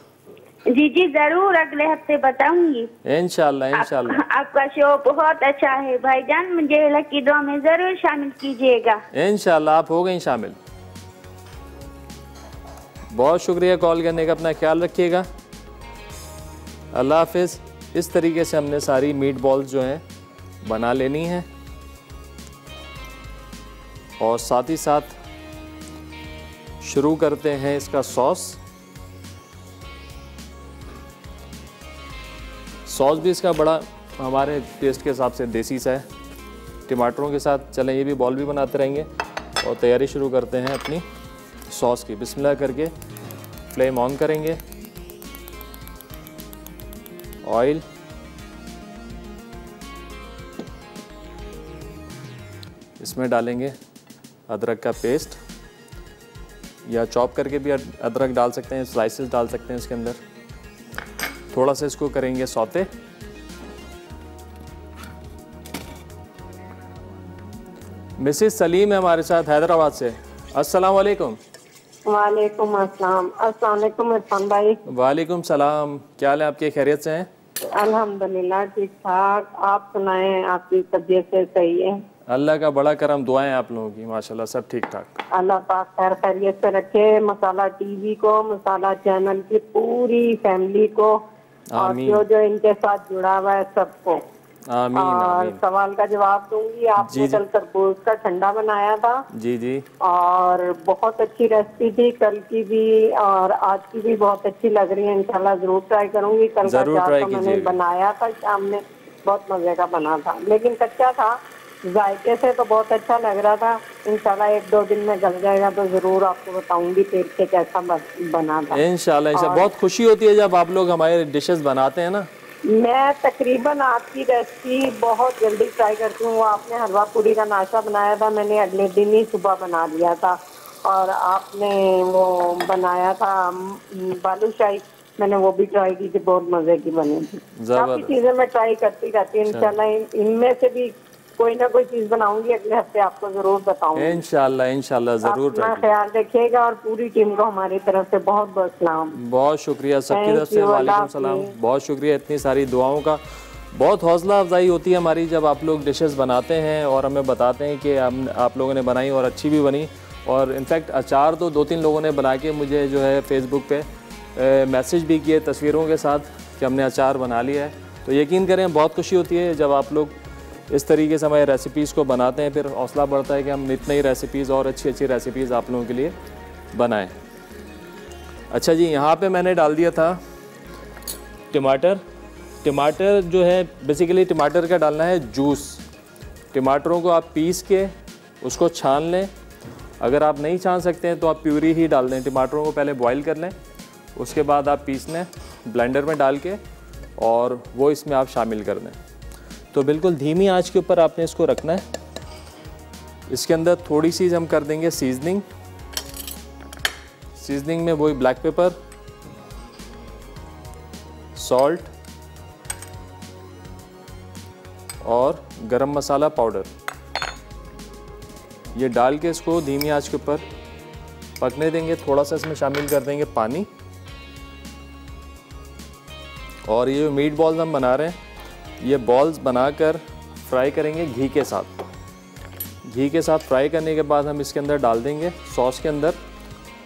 जी जी, जरूर अगले हफ्ते बताऊंगी। इंशाल्लाह। आपका शो बहुत अच्छा है भाईजान, मुझे लकी ड्रॉ में जरूर शामिल कीजिएगा। इंशाल्लाह आप हो गई शामिल। बहुत शुक्रिया कॉल करने का, अपना ख्याल रखिएगा। अल्लाह हाफिज। इस तरीके से हमने सारी मीट बॉल्स जो हैं बना लेनी है और साथ ही साथ शुरू करते हैं इसका सॉस भी इसका बड़ा हमारे टेस्ट के हिसाब से देसी सा है, टमाटरों के साथ। चलें, ये भी बॉल भी बनाते रहेंगे और तैयारी शुरू करते हैं अपनी सॉस की। बिस्मिल्लाह करके फ्लेम ऑन करेंगे। ऑयल, इसमें डालेंगे अदरक का पेस्ट, या चॉप करके भी अदरक डाल सकते हैं, स्लाइसेस डाल सकते हैं इसके अंदर। थोड़ा सा इसको करेंगे सौते। मिसेस सलीम है हमारे साथ हैदराबाद से। अस्सलाम वालेकुम। वालेकुम अस्सलाम। अस्सलाम वालेकुम इरफान भाई। वालेकुम सलाम, क्या हाल है आपके, खैरियत से हैं? अल्हम्दुलिल्लाह ठीक ठाक। आप सुनाएं, आपकी तबीयत से सही है? अल्लाह का बड़ा करम, दुआएं आप लोगों की, माशाल्लाह सब ठीक ठाक। अल्लाह पाक खैर खैरियत से रखे मसाला टीवी को, मसाला चैनल की पूरी फैमिली को, और जो जो इनके साथ जुड़ा हुआ है सबको। आमीन और आमीन। सवाल का जवाब दूंगी। आपने कल तरबूज का ठंडा बनाया था जी जी, और बहुत अच्छी रेसिपी थी, कल की भी और आज की भी बहुत अच्छी लग रही है। इंशाल्लाह जरूर ट्राई करूंगी। कल का जरूर अचार ट्राई तो मैंने कीजिएगा। बनाया था शाम में, बहुत मजे का बना था, लेकिन कच्चा था। जायके से तो बहुत अच्छा लग रहा था। इंशाल्लाह 1-2 दिन में गल जाएगा तो जरूर आपको बताऊंगी टेस्ट के कैसा बना था। इंशाल्लाह इंशाल्लाह। बहुत खुशी होती है जब आप लोग हमारे डिशेस बनाते हैं ना। मैं तकरीबन आपकी रेसिपी बहुत जल्दी ट्राई करती हूँ। आपने हलवा पूरी का नाश्ता बनाया था, मैंने अगले दिन ही सुबह बना लिया था। और आपने वो बनाया था बालूशाही, मैंने वो भी ट्राई की थी, बहुत मजे की बनी थी। काफी चीजें मैं ट्राई करती रहती हूँ। इंशाल्लाह इनमें से भी कोई ना कोई चीज बनाऊंगी, अगले हफ्ते आपको जरूर बताऊंगी। इंशाल्लाह इंशाल्लाह जरूर। अपना ख्याल रखिएगा और पूरी टीम को हमारी तरफ से बहुत बहुत सलाम। बहुत शुक्रिया सबकी तरफ से, वालेकुम सलाम। बहुत शुक्रिया इतनी सारी दुआओं का। बहुत हौसला अफजाई होती है हमारी जब आप लोग डिशेस बनाते हैं और हमें बताते हैं कि आप लोगों ने बनाई और अच्छी भी बनी। और इनफैक्ट अचार तो 2-3 लोगों ने बना के मुझे जो है फेसबुक पे मैसेज भी किए तस्वीरों के साथ कि हमने अचार बना लिया है। तो यकीन करें बहुत खुशी होती है जब आप लोग इस तरीके से हमारे रेसिपीज़ को बनाते हैं। फिर हौसला बढ़ता है कि हम नई नई रेसिपीज़ और अच्छी अच्छी रेसिपीज़ आप लोगों के लिए बनाएं। अच्छा जी, यहाँ पे मैंने डाल दिया था टमाटर। टमाटर जो है बेसिकली टमाटर का डालना है जूस। टमाटरों को आप पीस के उसको छान लें। अगर आप नहीं छान सकते हैं तो आप प्यूरी ही डाल दें। टमाटरों को पहले बॉईल कर लें, उसके बाद आप पीस लें ब्लेंडर में डाल के, और वो इसमें आप शामिल कर दें। तो बिल्कुल धीमी आंच के ऊपर आपने इसको रखना है। इसके अंदर थोड़ी सी हम कर देंगे सीजनिंग। सीजनिंग में वही ब्लैक पेपर, सॉल्ट और गरम मसाला पाउडर, ये डाल के इसको धीमी आंच के ऊपर पकने देंगे। थोड़ा सा इसमें शामिल कर देंगे पानी। और ये मीट बॉल्स हम बना रहे हैं, ये बॉल्स बनाकर फ्राई करेंगे घी के साथ। घी के साथ फ्राई करने के बाद हम इसके अंदर डाल देंगे सॉस के अंदर,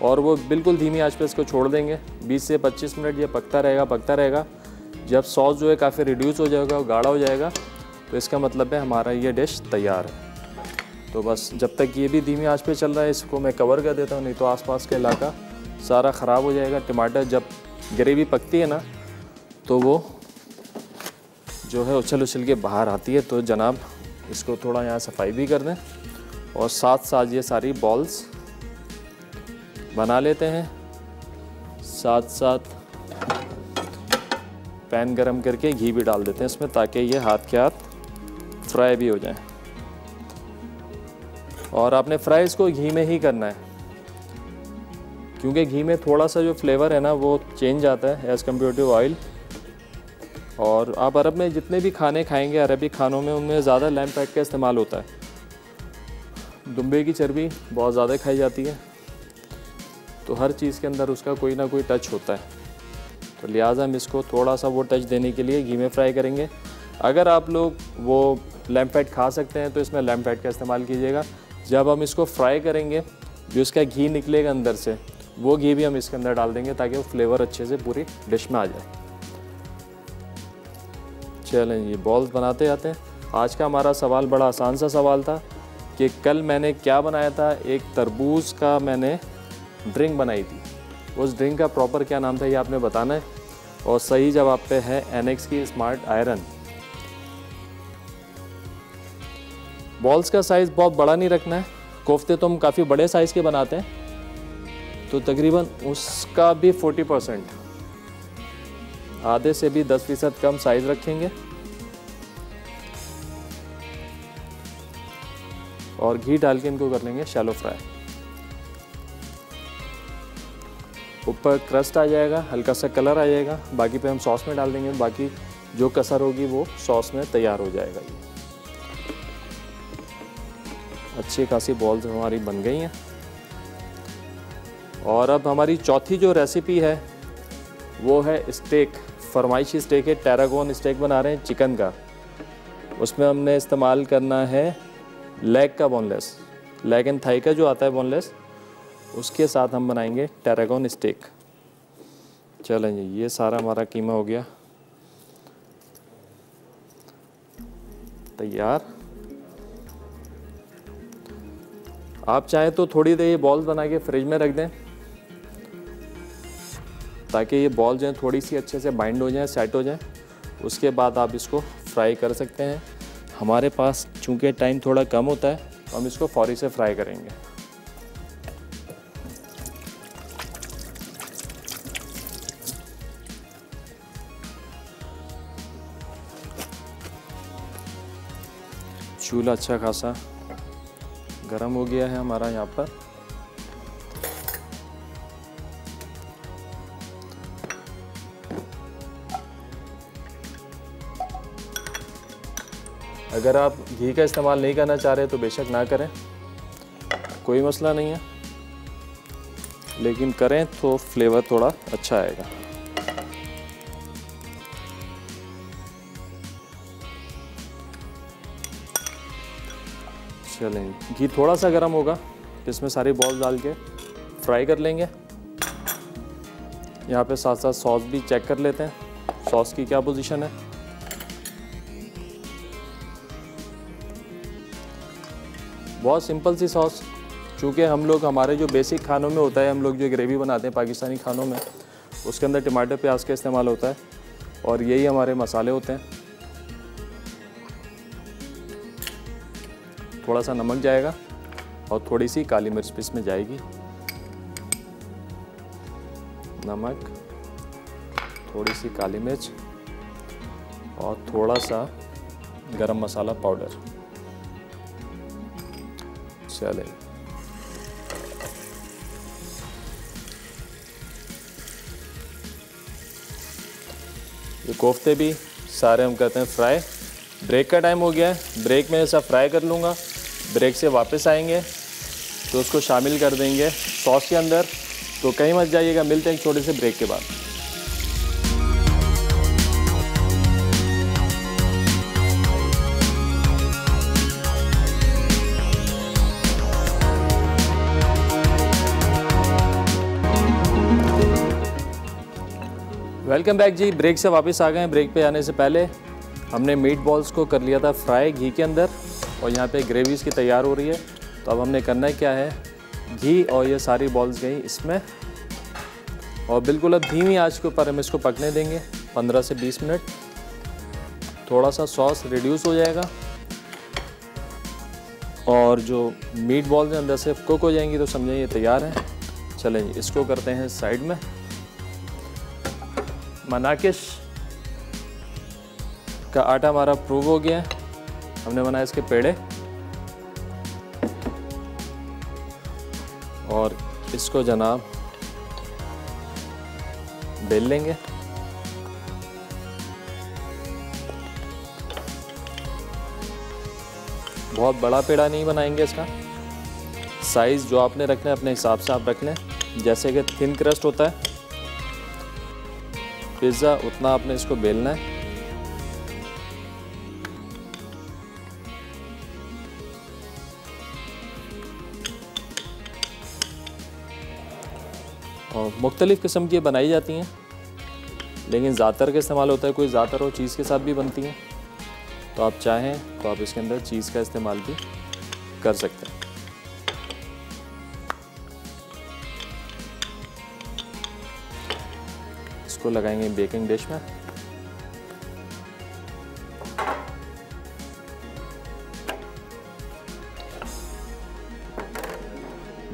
और वो बिल्कुल धीमी आंच पे इसको छोड़ देंगे। 20 से 25 मिनट ये पकता रहेगा। जब सॉस जो है काफ़ी रिड्यूस हो जाएगा, गाढ़ा हो जाएगा, तो इसका मतलब है हमारा ये डिश तैयार है। तो बस जब तक ये भी धीमी आंच पे चल रहा है, इसको मैं कवर कर देता हूँ, नहीं तो आसपास का इलाका सारा ख़राब हो जाएगा। टमाटर जब ग्रेवी पकती है ना तो वो जो है उछल उछल के बाहर आती है। तो जनाब इसको थोड़ा यहाँ सफाई भी कर दें, और साथ साथ ये सारी बॉल्स बना लेते हैं। साथ साथ पैन गरम करके घी भी डाल देते हैं इसमें, ताकि ये हाथ के हाथ फ्राई भी हो जाए। और आपने फ्राई इसको घी में ही करना है, क्योंकि घी में थोड़ा सा जो फ्लेवर है ना वो चेंज आता है एज़ कम्पेयर टू ऑयल। और आप अरब में जितने भी खाने खाएंगे, अरबी खानों में, उनमें ज़्यादा लैम्ब फैट का इस्तेमाल होता है। दुम्बे की चर्बी बहुत ज़्यादा खाई जाती है, तो हर चीज़ के अंदर उसका कोई ना कोई टच होता है। तो लिहाजा हम इसको थोड़ा सा वो टच देने के लिए घी में फ्राई करेंगे। अगर आप लोग वो लैम्ब फैट खा सकते हैं तो इसमें लैम्ब फैट का इस्तेमाल कीजिएगा। जब हम इसको फ्राई करेंगे, जो इसका घी निकलेगा अंदर से, वो घी भी हम इसके अंदर डाल देंगे, ताकि वो फ्लेवर अच्छे से पूरी डिश में आ जाए। चलें, ये बॉल्स बनाते जाते हैं। आज का हमारा सवाल बड़ा आसान सा सवाल था कि कल मैंने क्या बनाया था। एक तरबूज का मैंने ड्रिंक बनाई थी। उस ड्रिंक का प्रॉपर क्या नाम था ये आपने बताना है। और सही जवाब पे है एनेक्स की स्मार्ट आयरन। बॉल्स का साइज़ बहुत बड़ा नहीं रखना है। कोफ्ते तो हम काफ़ी बड़े साइज़ के बनाते हैं, तो तकरीबन उसका भी 40%, आधे से भी 10% कम साइज़ रखेंगे। और घी डाल के इनको कर लेंगे शैलो फ्राई। ऊपर क्रस्ट आ जाएगा, हल्का सा कलर आ जाएगा, बाकी पे हम सॉस में डाल देंगे। बाकी जो कसर होगी वो सॉस में तैयार हो जाएगा। ये अच्छी खासी बॉल्स हमारी बन गई हैं। और अब हमारी चौथी जो रेसिपी है वो है स्टेक, फरमाइशी स्टेक है, टैरागोन स्टेक बना रहे हैं चिकन का। उसमें हमने इस्तेमाल करना है लेग का बोनलेस, लेग एंड थाई का जो आता है बोनलेस, उसके साथ हम बनाएंगे टैरागोन स्टेक। चलें जी, ये सारा हमारा कीमा हो गया तैयार। आप चाहें तो थोड़ी देर ये बॉल्स बना के फ्रिज में रख दें ताकि ये बॉल जो है थोड़ी सी अच्छे से बाइंड हो जाए, सेट हो जाए। उसके बाद आप इसको फ्राई कर सकते हैं। हमारे पास चूँकि टाइम थोड़ा कम होता है तो हम इसको फौरी से फ्राई करेंगे। चूल्हा अच्छा खासा गरम हो गया है हमारा यहाँ पर। अगर आप घी का इस्तेमाल नहीं करना चाह रहे तो बेशक ना करें, कोई मसला नहीं है, लेकिन करें तो फ्लेवर थोड़ा अच्छा आएगा। चलें, घी थोड़ा सा गर्म होगा, इसमें सारी बॉल डाल के फ्राई कर लेंगे। यहाँ पे साथ साथ सॉस भी चेक कर लेते हैं, सॉस की क्या पोजीशन है। बहुत सिंपल सी सॉस, चूँकि हम लोग हमारे जो बेसिक खानों में होता है, हम लोग जो ग्रेवी बनाते हैं पाकिस्तानी खानों में, उसके अंदर टमाटर प्याज का इस्तेमाल होता है और यही हमारे मसाले होते हैं। थोड़ा सा नमक जाएगा और थोड़ी सी काली मिर्च भी इसमें जाएगी। नमक, थोड़ी सी काली मिर्च और थोड़ा सा गरम मसाला पाउडर। चले, ये कोफ्ते भी सारे हम करते हैं फ्राई। ब्रेक का टाइम हो गया है, ब्रेक में ऐसा फ्राई कर लूँगा। ब्रेक से वापस आएंगे तो उसको शामिल कर देंगे सॉस के अंदर। तो कहीं मत जाइएगा, मिलते हैं एक छोटे से ब्रेक के बाद। वेलकम बैक जी, ब्रेक से वापस आ गए हैं। ब्रेक पे आने से पहले हमने मीट बॉल्स को कर लिया था फ्राई घी के अंदर और यहाँ पे ग्रेवी इसकी तैयार हो रही है। तो अब हमने करना है क्या है, घी और ये सारी बॉल्स गई इसमें और बिल्कुल अब धीमी आंच के ऊपर हम इसको पकने देंगे 15 से 20 मिनट। थोड़ा सा सॉस रिड्यूस हो जाएगा और जो मीट बॉल्स अंदर से कुक हो जाएंगी तो समझें ये तैयार है। चलें जी, इसको करते हैं साइड में। मनाकिश का आटा हमारा प्रूव हो गया है, हमने बनाया इसके पेड़े और इसको जनाब बेल लेंगे। बहुत बड़ा पेड़ा नहीं बनाएंगे, इसका साइज़ जो आपने रखना है अपने हिसाब से आप रख लें। जैसे कि थिन क्रस्ट होता है पिज़्ज़ा, उतना आपने इसको बेलना है। और मुख्तलिफ़ किस्म की बनाई जाती हैं, लेकिन ज़ातर का इस्तेमाल होता है। कोई ज़ातर और चीज़ के साथ भी बनती हैं, तो आप चाहें तो आप इसके अंदर चीज़ का इस्तेमाल भी कर सकते हैं। इसको लगाएंगे बेकिंग डिश में।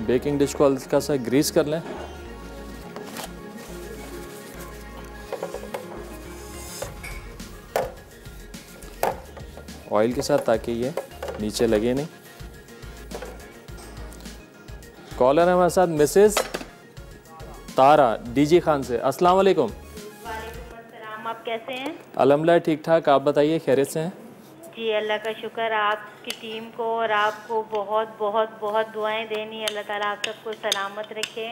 बेकिंग डिश को हल्का सा ग्रीस कर लें। ऑयल के साथ, ताकि ये नीचे लगे नहीं। कॉलर है हमारे साथ मिसेस तारा डीजी खान से। अस्सलाम वालेकुम। वालेकुम अस्सलाम, आप कैसे हैं? अल्हम्दुलिल्लाह ठीक ठाक, आप बताइए खैरियत से हैं? जी अल्लाह का शुक्र। आपकी टीम को और आपको बहुत बहुत बहुत दुआएं देनी। अल्लाह ताला आप सबको सलामत रखे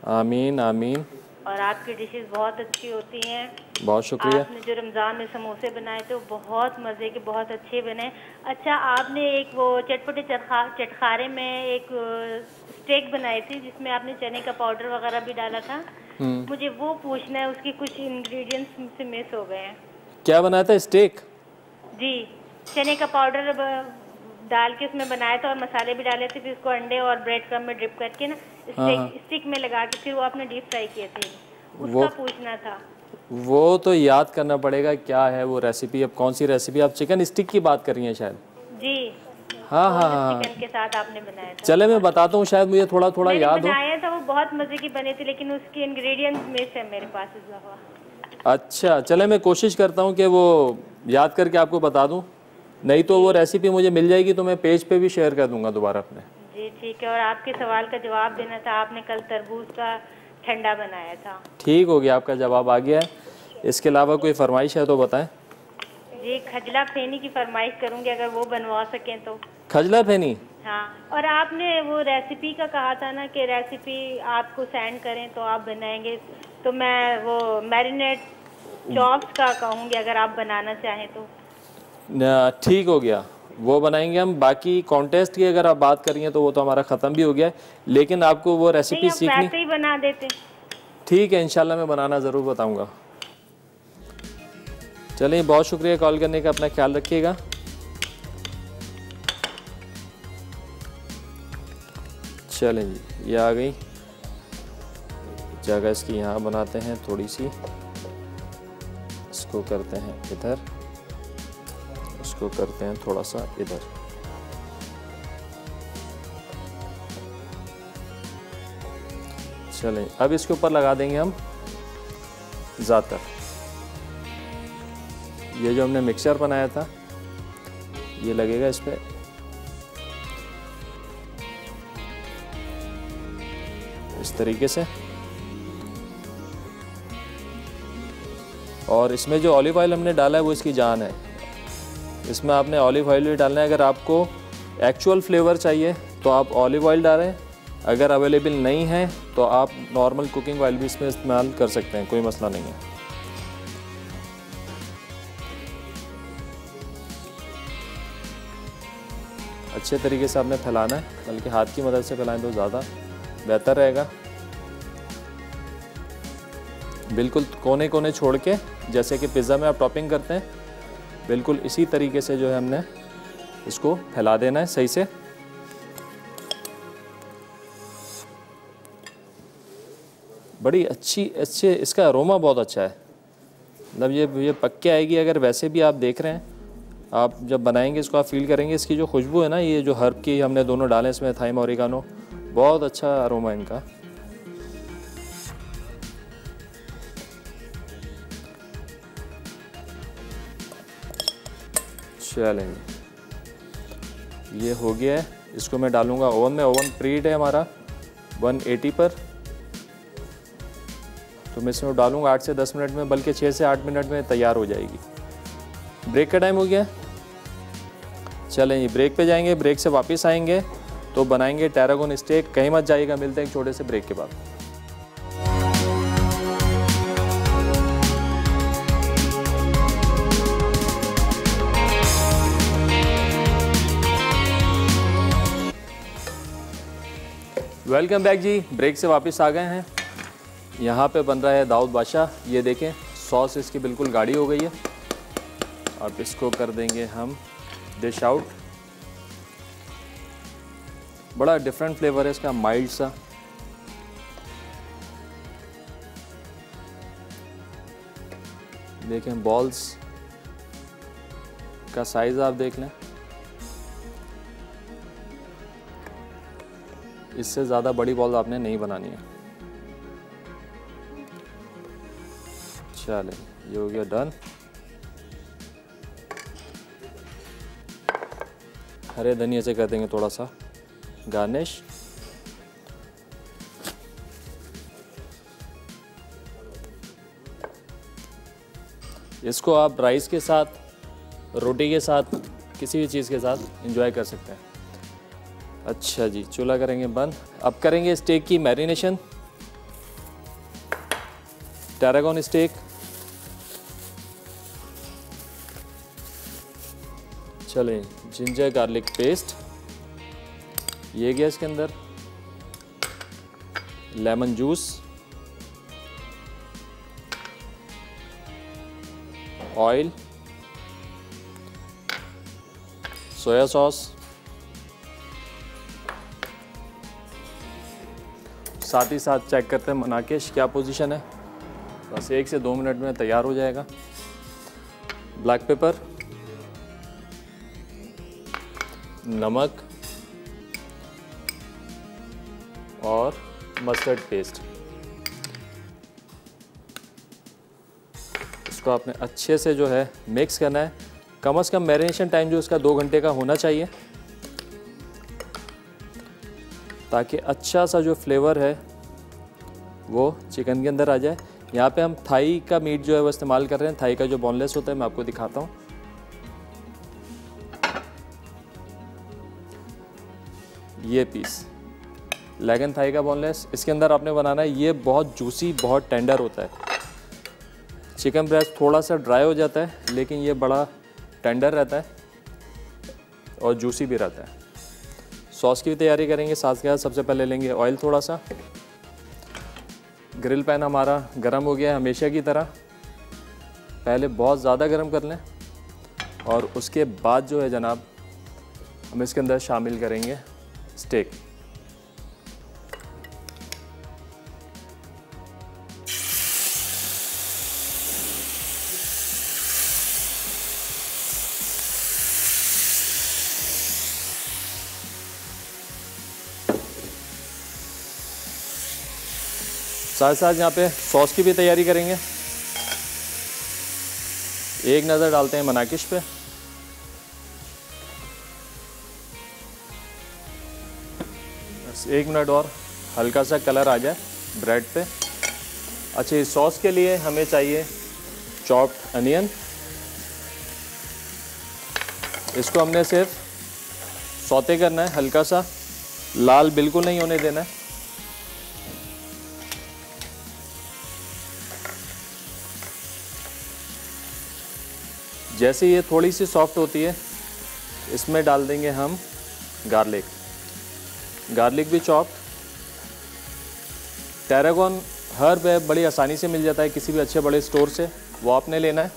आमीन आमीन। और आपकी डिशेस बहुत अच्छी होती हैं। बहुत शुक्रिया। आपने जो रमज़ान में समोसे बनाए थे वो बहुत मज़े के, बहुत अच्छे बने। अच्छा, आपने एक वो चटपटे चटखारे में एक स्टेक बनाई थी जिसमें आपने चने का पाउडर वगैरह भी डाला था। मुझे वो पूछना है, उसके कुछ इंग्रेडिएंट्स मुझसे मिस हो गए हैं। क्या बनाया था? स्टेक? जी, चने का पाउडर डाल के उसमें बनाया था और मसाले भी डाले थे, फिर उसको अंडे और ब्रेड क्रम्ब में ड्रिप करके ना स्टिक में लगा के फिर वो आपने डीप फ्राई किए थे, उसका पूछना था। वो तो याद करना पड़ेगा क्या है वो रेसिपी। अब कौन सी रेसिपी? आप चिकन स्टिक की बात कर रही हैं शायद? जी हाँ हाँ हाँ, चिकन के साथ आपने बनाया था। चले मैं बताता हूँ, शायद मुझे थोड़ा थोड़ा याद हो। बनाया था वो बहुत मजे की बनी थी, लेकिन उसके इंग्रेडिएंट्स मिस है मेरे पास इस दफा। अच्छा चले, मैं कोशिश करता हूँ कि वो याद करके आपको बता दूँ, नहीं तो वो रेसिपी मुझे मिल जाएगी तो मैं पेज पे भी शेयर कर दूंगा दोबारा अपने। जी ठीक है। और आपके सवाल का जवाब देना था, आपने कल तरबूज का ठंडा बनाया था। ठीक हो गया, आपका जवाब आ गया है। इसके अलावा कोई फरमाइश है तो बताएं। जी, खजला फेनी की फरमाइश करूंगी, अगर वो बनवा सकें तो। खजला फेनी? हाँ, और आपने वो रेसिपी का कहा था ना कि रेसिपी आपको सेंड करें तो आप बनाएंगे, तो मैं वो मैरिनेट चॉप्स का कहूँगी अगर आप बनाना चाहें तो। ठीक हो गया, वो बनाएंगे हम। बाकी कॉन्टेस्ट की अगर आप बात करिए तो वो तो हमारा ख़त्म भी हो गया है, लेकिन आपको वो रेसिपी सीखनी। वैसे ही बना देते। ठीक है, इंशाल्लाह मैं बनाना ज़रूर बताऊंगा। चलिए, बहुत शुक्रिया कॉल करने का, अपना ख्याल रखिएगा। चलें जी, ये आ गई जगह इसकी, यहाँ बनाते हैं थोड़ी सी, इसको करते हैं इधर, इसको करते हैं थोड़ा सा इधर। चलें, अब इसके ऊपर लगा देंगे हम ज़ातर। ये जो हमने मिक्सचर बनाया था ये लगेगा इस पर। इस तरीके से। और इसमें जो ऑलिव ऑयल हमने डाला है वो इसकी जान है। इसमें आपने ऑलिव ऑयल भी डालना है। अगर आपको एक्चुअल फ्लेवर चाहिए तो आप ऑलिव ऑयल डालें, अगर अवेलेबल नहीं है तो आप नॉर्मल कुकिंग ऑयल भी इसमें इस्तेमाल कर सकते हैं, कोई मसला नहीं है। अच्छे तरीके से आपने फैलाना है, बल्कि हाथ की मदद से फैलाएं तो ज़्यादा बेहतर रहेगा। बिल्कुल कोने कोने छोड़ के, जैसे कि पिज़्ज़ा में आप टॉपिंग करते हैं, बिल्कुल इसी तरीके से जो है हमने इसको फैला देना है सही से। बड़ी अच्छे इसका अरोमा बहुत अच्छा है, मतलब ये पक के आएगी। अगर वैसे भी आप देख रहे हैं, आप जब बनाएंगे इसको आप फील करेंगे इसकी जो खुशबू है ना, ये जो हर्ब की हमने दोनों डालें इसमें, थाइम और ओरिगानो, बहुत अच्छा अरोमा है इनका। चलें, ये हो गया है। इसको मैं डालूंगा ओवन में। ओवन प्रीहीट है हमारा 180 पर, तो मैं इसमें डालूंगा 8 से 10 मिनट में, बल्कि 6 से 8 मिनट में तैयार हो जाएगी। ब्रेक का टाइम हो गया। चलें जी, ब्रेक पे जाएंगे। ब्रेक से वापस आएंगे तो बनाएंगे टैरागोन स्टेक। कहीं मत जाइएगा, मिलते हैं एक छोटे से ब्रेक के बाद। वेलकम बैक जी, ब्रेक से वापस आ गए हैं। यहाँ पे बन रहा है दाऊद बादशाह। ये देखें, सॉस इसकी बिल्कुल गाढ़ी हो गई है। अब इसको कर देंगे हम डिश आउट। बड़ा डिफरेंट फ्लेवर है इसका, माइल्ड सा। देखें बॉल्स का साइज आप देख लें, इससे ज़्यादा बड़ी बॉल आपने नहीं बनानी है। चले, ये हो गया डन। हरे धनिया से कर देंगे थोड़ा सा गार्निश। इसको आप राइस के साथ, रोटी के साथ, किसी भी चीज़ के साथ एंजॉय कर सकते हैं। अच्छा जी, चूल्हा करेंगे बंद। अब करेंगे स्टेक की मैरिनेशन। टैरागन स्टेक, चलें जिंजर गार्लिक पेस्ट, ये गया इसके अंदर, lemon juice, oil, soya sauce, साथ ही साथ चेक करते हैं मनाकिश क्या पोजीशन है। बस 1 से 2 मिनट में तैयार हो जाएगा। ब्लैक पेपर, नमक और मस्टर्ड पेस्ट, इसको आपने अच्छे से जो है मिक्स करना है। कम से कम मैरिनेशन टाइम जो इसका 2 घंटे का होना चाहिए, ताकि अच्छा सा जो फ्लेवर है वो चिकन के अंदर आ जाए। यहाँ पे हम थाई का मीट जो है वो इस्तेमाल कर रहे हैं। थाई का जो बोनलेस होता है मैं आपको दिखाता हूँ। ये पीस लेगन थाई का बोनलेस, इसके अंदर आपने बनाना है। ये बहुत जूसी, बहुत टेंडर होता है। चिकन ब्रेस्ट थोड़ा सा ड्राई हो जाता है, लेकिन ये बड़ा टेंडर रहता है और जूसी भी रहता है। सॉस की भी तैयारी करेंगे साथ के साथ। सबसे पहले लेंगे ऑयल थोड़ा सा। ग्रिल पैन हमारा गरम हो गया है हमेशा की तरह। पहले बहुत ज़्यादा गरम कर लें और उसके बाद जो है जनाब हम इसके अंदर शामिल करेंगे स्टेक। साथ साथ यहाँ पे सॉस की भी तैयारी करेंगे। एक नज़र डालते हैं मनाकिश पे। बस 1 मिनट और हल्का सा कलर आ जाए ब्रेड पे। अच्छा, इस सॉस के लिए हमें चाहिए चॉप्ड अनियन। इसको हमने सिर्फ सौते करना है, हल्का सा लाल बिल्कुल नहीं होने देना है। जैसे ये थोड़ी सी सॉफ्ट होती है, इसमें डाल देंगे हम गार्लिक। गार्लिक भी चॉप्ड। टैरागन हर्ब है, बड़ी आसानी से मिल जाता है किसी भी अच्छे बड़े स्टोर से, वो आपने लेना है।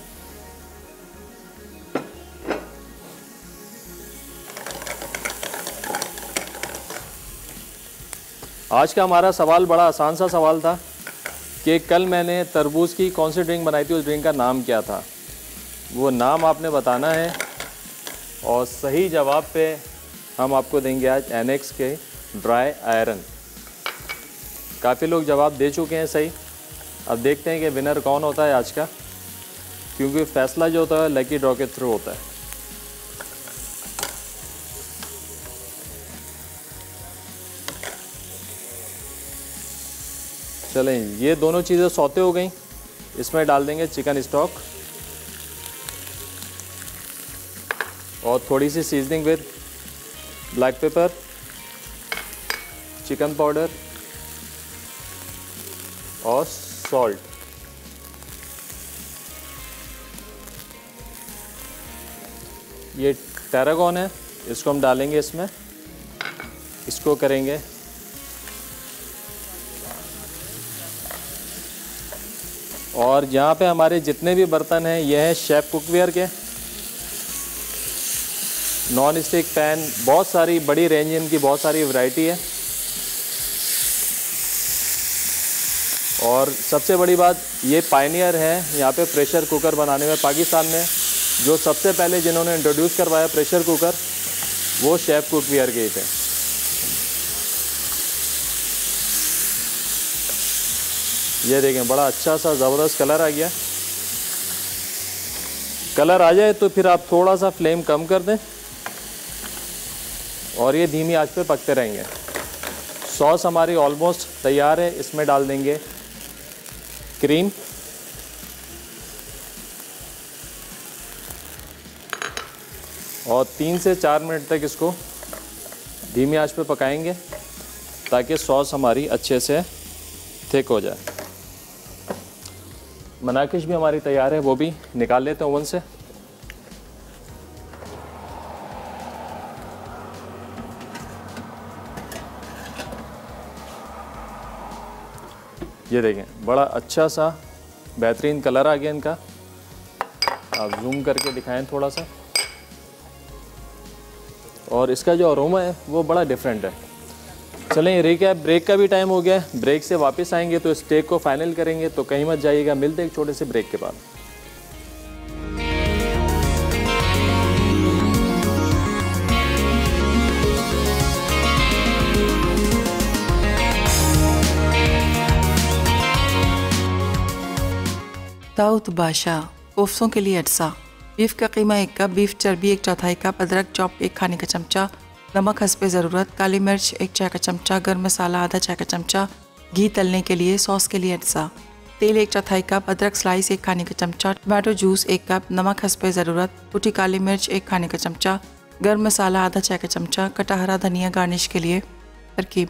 आज का हमारा सवाल बड़ा आसान सा सवाल था कि कल मैंने तरबूज की कौन सी ड्रिंक बनाई थी, उस ड्रिंक का नाम क्या था। वो नाम आपने बताना है और सही जवाब पे हम आपको देंगे आज एनेक्स के ड्राई आयरन। काफ़ी लोग जवाब दे चुके हैं सही। अब देखते हैं कि विनर कौन होता है आज का, क्योंकि फैसला जो होता है लकी ड्रॉ के थ्रू होता है। चलें, ये दोनों चीज़ें सौते हो गई। इसमें डाल देंगे चिकन स्टॉक और थोड़ी सी seasoning with black pepper, chicken powder और सॉल्ट। ये टैरागन है, इसको हम डालेंगे इसमें। इसको करेंगे और यहाँ पे हमारे जितने भी बर्तन हैं ये हैं शेफ कुकवेयर के। नॉन स्टिक पैन, बहुत सारी बड़ी रेंज, इनकी बहुत सारी वैरायटी है। और सबसे बड़ी बात, ये पायनियर है यहाँ पे प्रेशर कुकर बनाने में। पाकिस्तान में जो सबसे पहले जिन्होंने इंट्रोड्यूस करवाया प्रेशर कुकर, वो शेफ कुकवेयर के ही थे। ये देखें, बड़ा अच्छा सा ज़बरदस्त कलर आ गया। कलर आ जाए तो फिर आप थोड़ा सा फ्लेम कम कर दें और ये धीमी आंच पे पकते रहेंगे। सॉस हमारी ऑलमोस्ट तैयार है। इसमें डाल देंगे क्रीम और 3 से 4 मिनट तक इसको धीमी आंच पे पकाएंगे ताकि सॉस हमारी अच्छे से थिक हो जाए। मनाकिश भी हमारी तैयार है, वो भी निकाल लेते हैं ओवन से। ये देखें, बड़ा अच्छा सा बेहतरीन कलर आ गया इनका। आप जूम करके दिखाएं थोड़ा सा, और इसका जो अरोमा है वो बड़ा डिफरेंट है। चलें रिकैप, ब्रेक का भी टाइम हो गया है। ब्रेक से वापस आएंगे तो स्टेक को फाइनल करेंगे, तो कहीं मत जाइएगा। मिलते हैं एक छोटे से ब्रेक के बाद। दाऊद बादशाह कोफ्तों के लिए अज्जा। बीफ का कीमा 1 कप, बीफ चर्बी 1/4 कप, अदरक चॉप 1 खाने का चमचा, नमक हस्बे ज़रूरत, काली मिर्च 1 चाय का चमचा, गर्म मसाला आधा चाय का चमचा, घी तलने के लिए, सॉस के लिए अज्जा, तेल 1/4 कप, अदरक स्लाइस 1 खाने का चमचा, टमाटो जूस 1 कप, नमक हस्बे ज़रूरत, कुटी काली मिर्च 1 खाने का चमचा, गर्म मसाला आधा चाय का चमचा, कटा हरा धनिया गार्निश के लिए। तरकीब: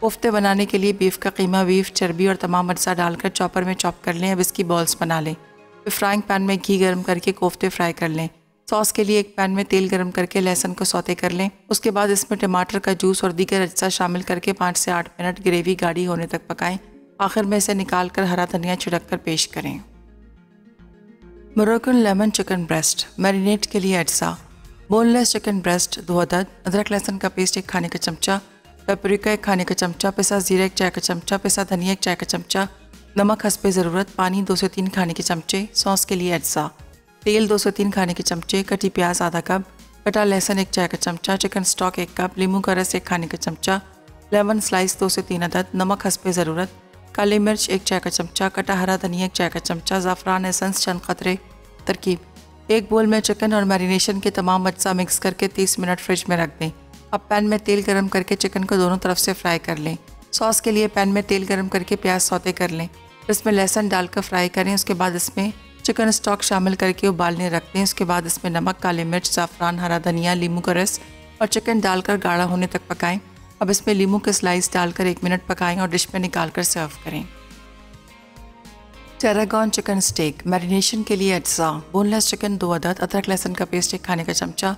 कोफ्ते बनाने के लिए बीफ का कीमा, बीफ चर्बी और तमाम अज्जा डालकर चॉपर में चॉप कर लें। अब इसकी बॉल्स बना लें। फिर फ्राइंग पैन में घी गर्म करके कोफ्ते फ्राई कर लें। सॉस के लिए एक पैन में तेल गर्म करके लहसुन को सौते कर लें। उसके बाद इसमें टमाटर का जूस और दीगर अज्जा शामिल करके 5 से 8 मिनट ग्रेवी गाढ़ी होने तक पकाएं। आखिर में इसे निकाल कर हरा धनिया छिड़क कर पेश करें। Moroccan lemon chicken breast marinate के लिए अज्जा: बोनलेस चिकन ब्रेस्ट 2 अदद, अदरक लहसुन का पेस्ट 1 खाने का चमचा, पेपरिका 1 खाने का चमचा, पिसा जीरा 1 चाय का चमचा, पिसा धनिया 1 चाय का चमचा, नमक हस्बे ज़रूरत, पानी 2 से 3 खाने के चमचे। सॉस के लिए अज्जा: तेल 2 से 3 खाने के चमचे, कटी प्याज आधा कप, कटा लहसुन 1 चाय का चमचा, चिकन स्टॉक 1 कप, नींबू का रस 1 खाने का चमचा, लेमन स्लाइस 2 से 3 अदद, नमक हस्बे ज़रूरत, काली मिर्च 1 चाय का चमचा, कटा हरा धनिया 1 चाय का चमचा, ज़ाफ़रान एसेंस चंद क़तरे। तरकीब: 1 बोल में चिकन और मैरिनेशन के तमाम अज्जा मिक्स करके 30 मिनट फ्रिज में रख दें। अब पैन में तेल गरम करके चिकन को दोनों तरफ से फ्राई कर लें। सॉस के लिए पैन में तेल गरम करके प्याज सौते कर लें, इसमें लहसुन डालकर फ्राई करें। उसके बाद इसमें चिकन स्टॉक शामिल करके उबालने रख दें। उसके बाद इसमें नमक, काली मिर्च, ज़ाफ़रान, हरा धनिया, नींबू का रस और चिकन डालकर गाढ़ा होने तक पकाएं। अब इसमें नींबू के स्लाइस डालकर 1 मिनट पकाएं और डिश में निकाल कर सर्व करें। टेरागॉन चिकन स्टेक मैरिनेशन के लिए अज्जा: बोनलेस चिकन 2 अदद, अदरक लहसुन का पेस्ट 1 खाने का चमचा,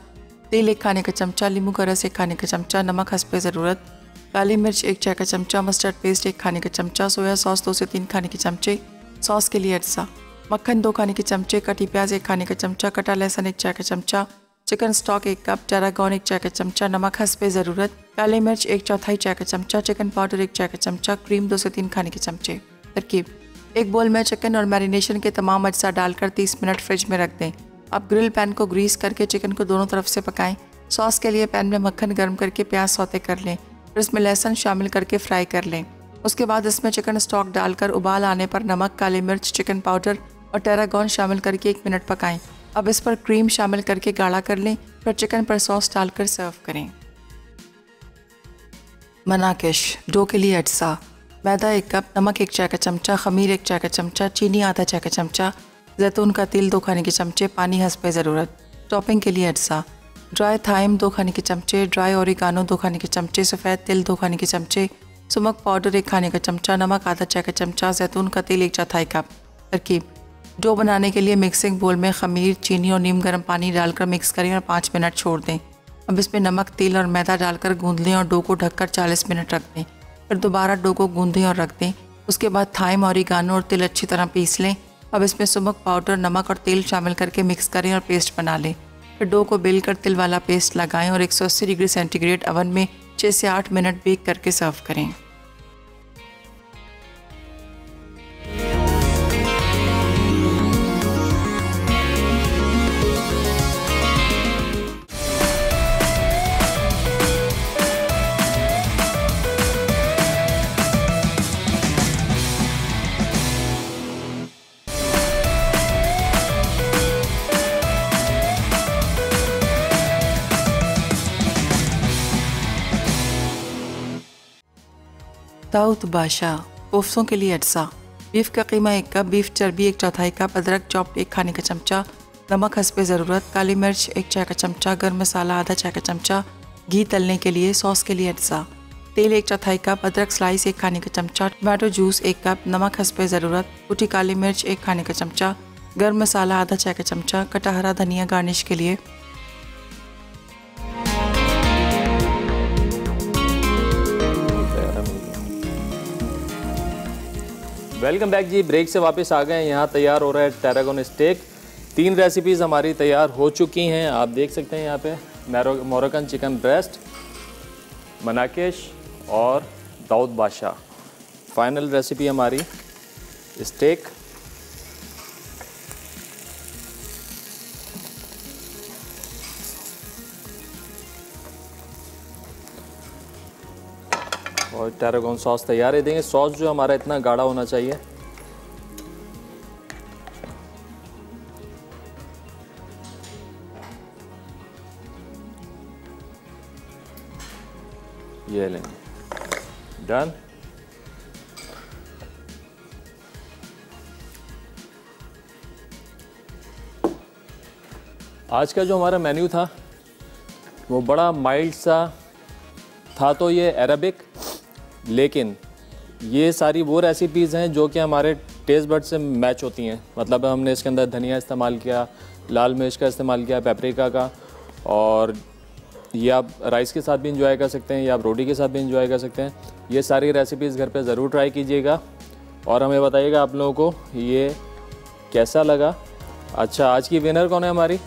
तेल 1 खाने का चमचा, नींबू का रस 1 खाने का चमचा, नमक हस्बे ज़रूरत, काली मिर्च 1 चाय का चमचा, मस्टर्ड पेस्ट 1 खाने का चमचा, सोया सॉस 2 से 3 खाने के चमचे। सॉस के लिए अज्जा: मक्खन 2 खाने के चमचे, कटी प्याज 1 खाने का चमचा, कटा लहसुन 1 चाय का चमचा, चिकन स्टॉक 1 कप, टेरागॉन 1 चाय का चमचा, नमक हस्बे ज़रूरत, काली मिर्च 1/4 चाय का चमचा, चिकन पाउडर 1 चाय का चमचा, क्रीम 2 से 3 खाने के चमचे। तरकीब: 1 बोल में चिकन और मैरिनेशन के तमाम अज्जा डालकर 30 मिनट फ्रिज में रख दें। अब ग्रिल पैन को ग्रीस करके चिकन को दोनों तरफ से पकाएं। सॉस के लिए पैन में मक्खन गर्म करके प्याज सौते कर लें, फिर इसमें लहसुन शामिल करके फ्राई कर लें। उसके बाद इसमें चिकन स्टॉक डालकर उबाल आने पर नमक, काली मिर्च, चिकन पाउडर और टेरागॉन शामिल करके 1 मिनट पकाएं। अब इस पर क्रीम शामिल करके गाढ़ा कर लें, फिर चिकन पर सॉस डालकर सर्व करें। मनाकिश डो के लिए अज्जा: मैदा 1 कप, नमक 1 चाय का चमचा, खमीर 1 चाय का चमचा, चीनी आधा चाय का चमचा, जैतून का तेल 2 खाने के चमचे, पानी हस्बे ज़रूरत। टॉपिंग के लिए अज्जा: ड्राई थाइम 2 खाने के चमचे, ड्राई ओरिगानो 2 खाने के चमचे, सफ़ेद तिल 2 खाने के चमचे, सुमक पाउडर 1 खाने का चमचा, नमक आधा चाय का चमचा, जैतून का तेल 1/4 कप। तरकीब: डो बनाने के लिए मिक्सिंग बोल में खमीर, चीनी और नीम गर्म पानी डालकर मिक्स करें और 5 मिनट छोड़ दें। अब इसमें नमक, तेल और मैदा डालकर गूंद लें और डो को ढककर 40 मिनट रख दें। फिर दोबारा डो को गूंदें और रख दें। उसके बाद थाइम, ओरिगानो और तिल अच्छी तरह पीस लें। अब इसमें सुमक पाउडर, नमक और तेल शामिल करके मिक्स करें और पेस्ट बना लें। फिर डो को बेल कर तिल वाला पेस्ट लगाएं और 180 डिग्री सेंटीग्रेड अवन में 6 से 8 मिनट बेक करके सर्व करें। दाऊद बादशाह कोफ्तों के लिए अज्जा: बीफ का कीमा 1 कप, बीफ चर्बी 1/4 कप, अदरक चॉप 1 खाने का चमचा, नमक हस्बे ज़रूरत, काली मिर्च 1 चाय का चमचा, गर्म मसाला आधा चाय का चमचा, घी तलने के लिए। सॉस के लिए अज्जा: तेल 1/4 कप, अदरक स्लाइस 1 खाने का चमचा, टमाटो जूस 1 कप, नमक हस्बे ज़रूरत, कुटी काली मिर्च 1 खाने का चमचा, गर्म मसाला आधा चाय का चमचा, कटा हरा धनिया गार्निश के लिए। वेलकम बैक जी, ब्रेक से वापस आ गए। यहाँ तैयार हो रहा है टैरागोन स्टेक। 3 रेसिपीज़ हमारी तैयार हो चुकी हैं, आप देख सकते हैं यहाँ पे मोरक्कन चिकन ब्रेस्ट, मनाकेश और दाऊद बादशाह। फाइनल रेसिपी हमारी स्टेक। और टैरागोन सॉस तैयार है। देंगे सॉस जो हमारा इतना गाढ़ा होना चाहिए। ये लेंगे, डन। आज का जो हमारा मेन्यू था वो बड़ा माइल्ड सा था, तो ये अरबिक, लेकिन ये सारी वो रेसिपीज़ हैं जो कि हमारे टेस्ट बड से मैच होती हैं। मतलब हमने इसके अंदर धनिया इस्तेमाल किया, लाल मिर्च का इस्तेमाल किया, पेपरिका का, और ये आप राइस के साथ भी इंजॉय कर सकते हैं या आप रोटी के साथ भी इंजॉय कर सकते हैं। ये सारी रेसिपीज़ घर पे ज़रूर ट्राई कीजिएगा और हमें बताइएगा आप लोगों को ये कैसा लगा। अच्छा, आज की विनर कौन है हमारी?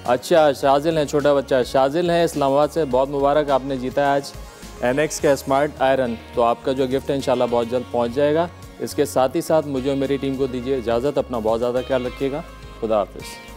अच्छा, शाजिल है, छोटा बच्चा शाजिल है इस्लामाबाद से। बहुत मुबारक, आपने जीता है आज NX का स्मार्ट आयरन। तो आपका जो गिफ्ट है इंशाल्लाह बहुत जल्द पहुंच जाएगा। इसके साथ ही साथ मुझे और मेरी टीम को दीजिए इजाज़त। अपना बहुत ज़्यादा ख्याल रखिएगा। खुदा हाफिज़।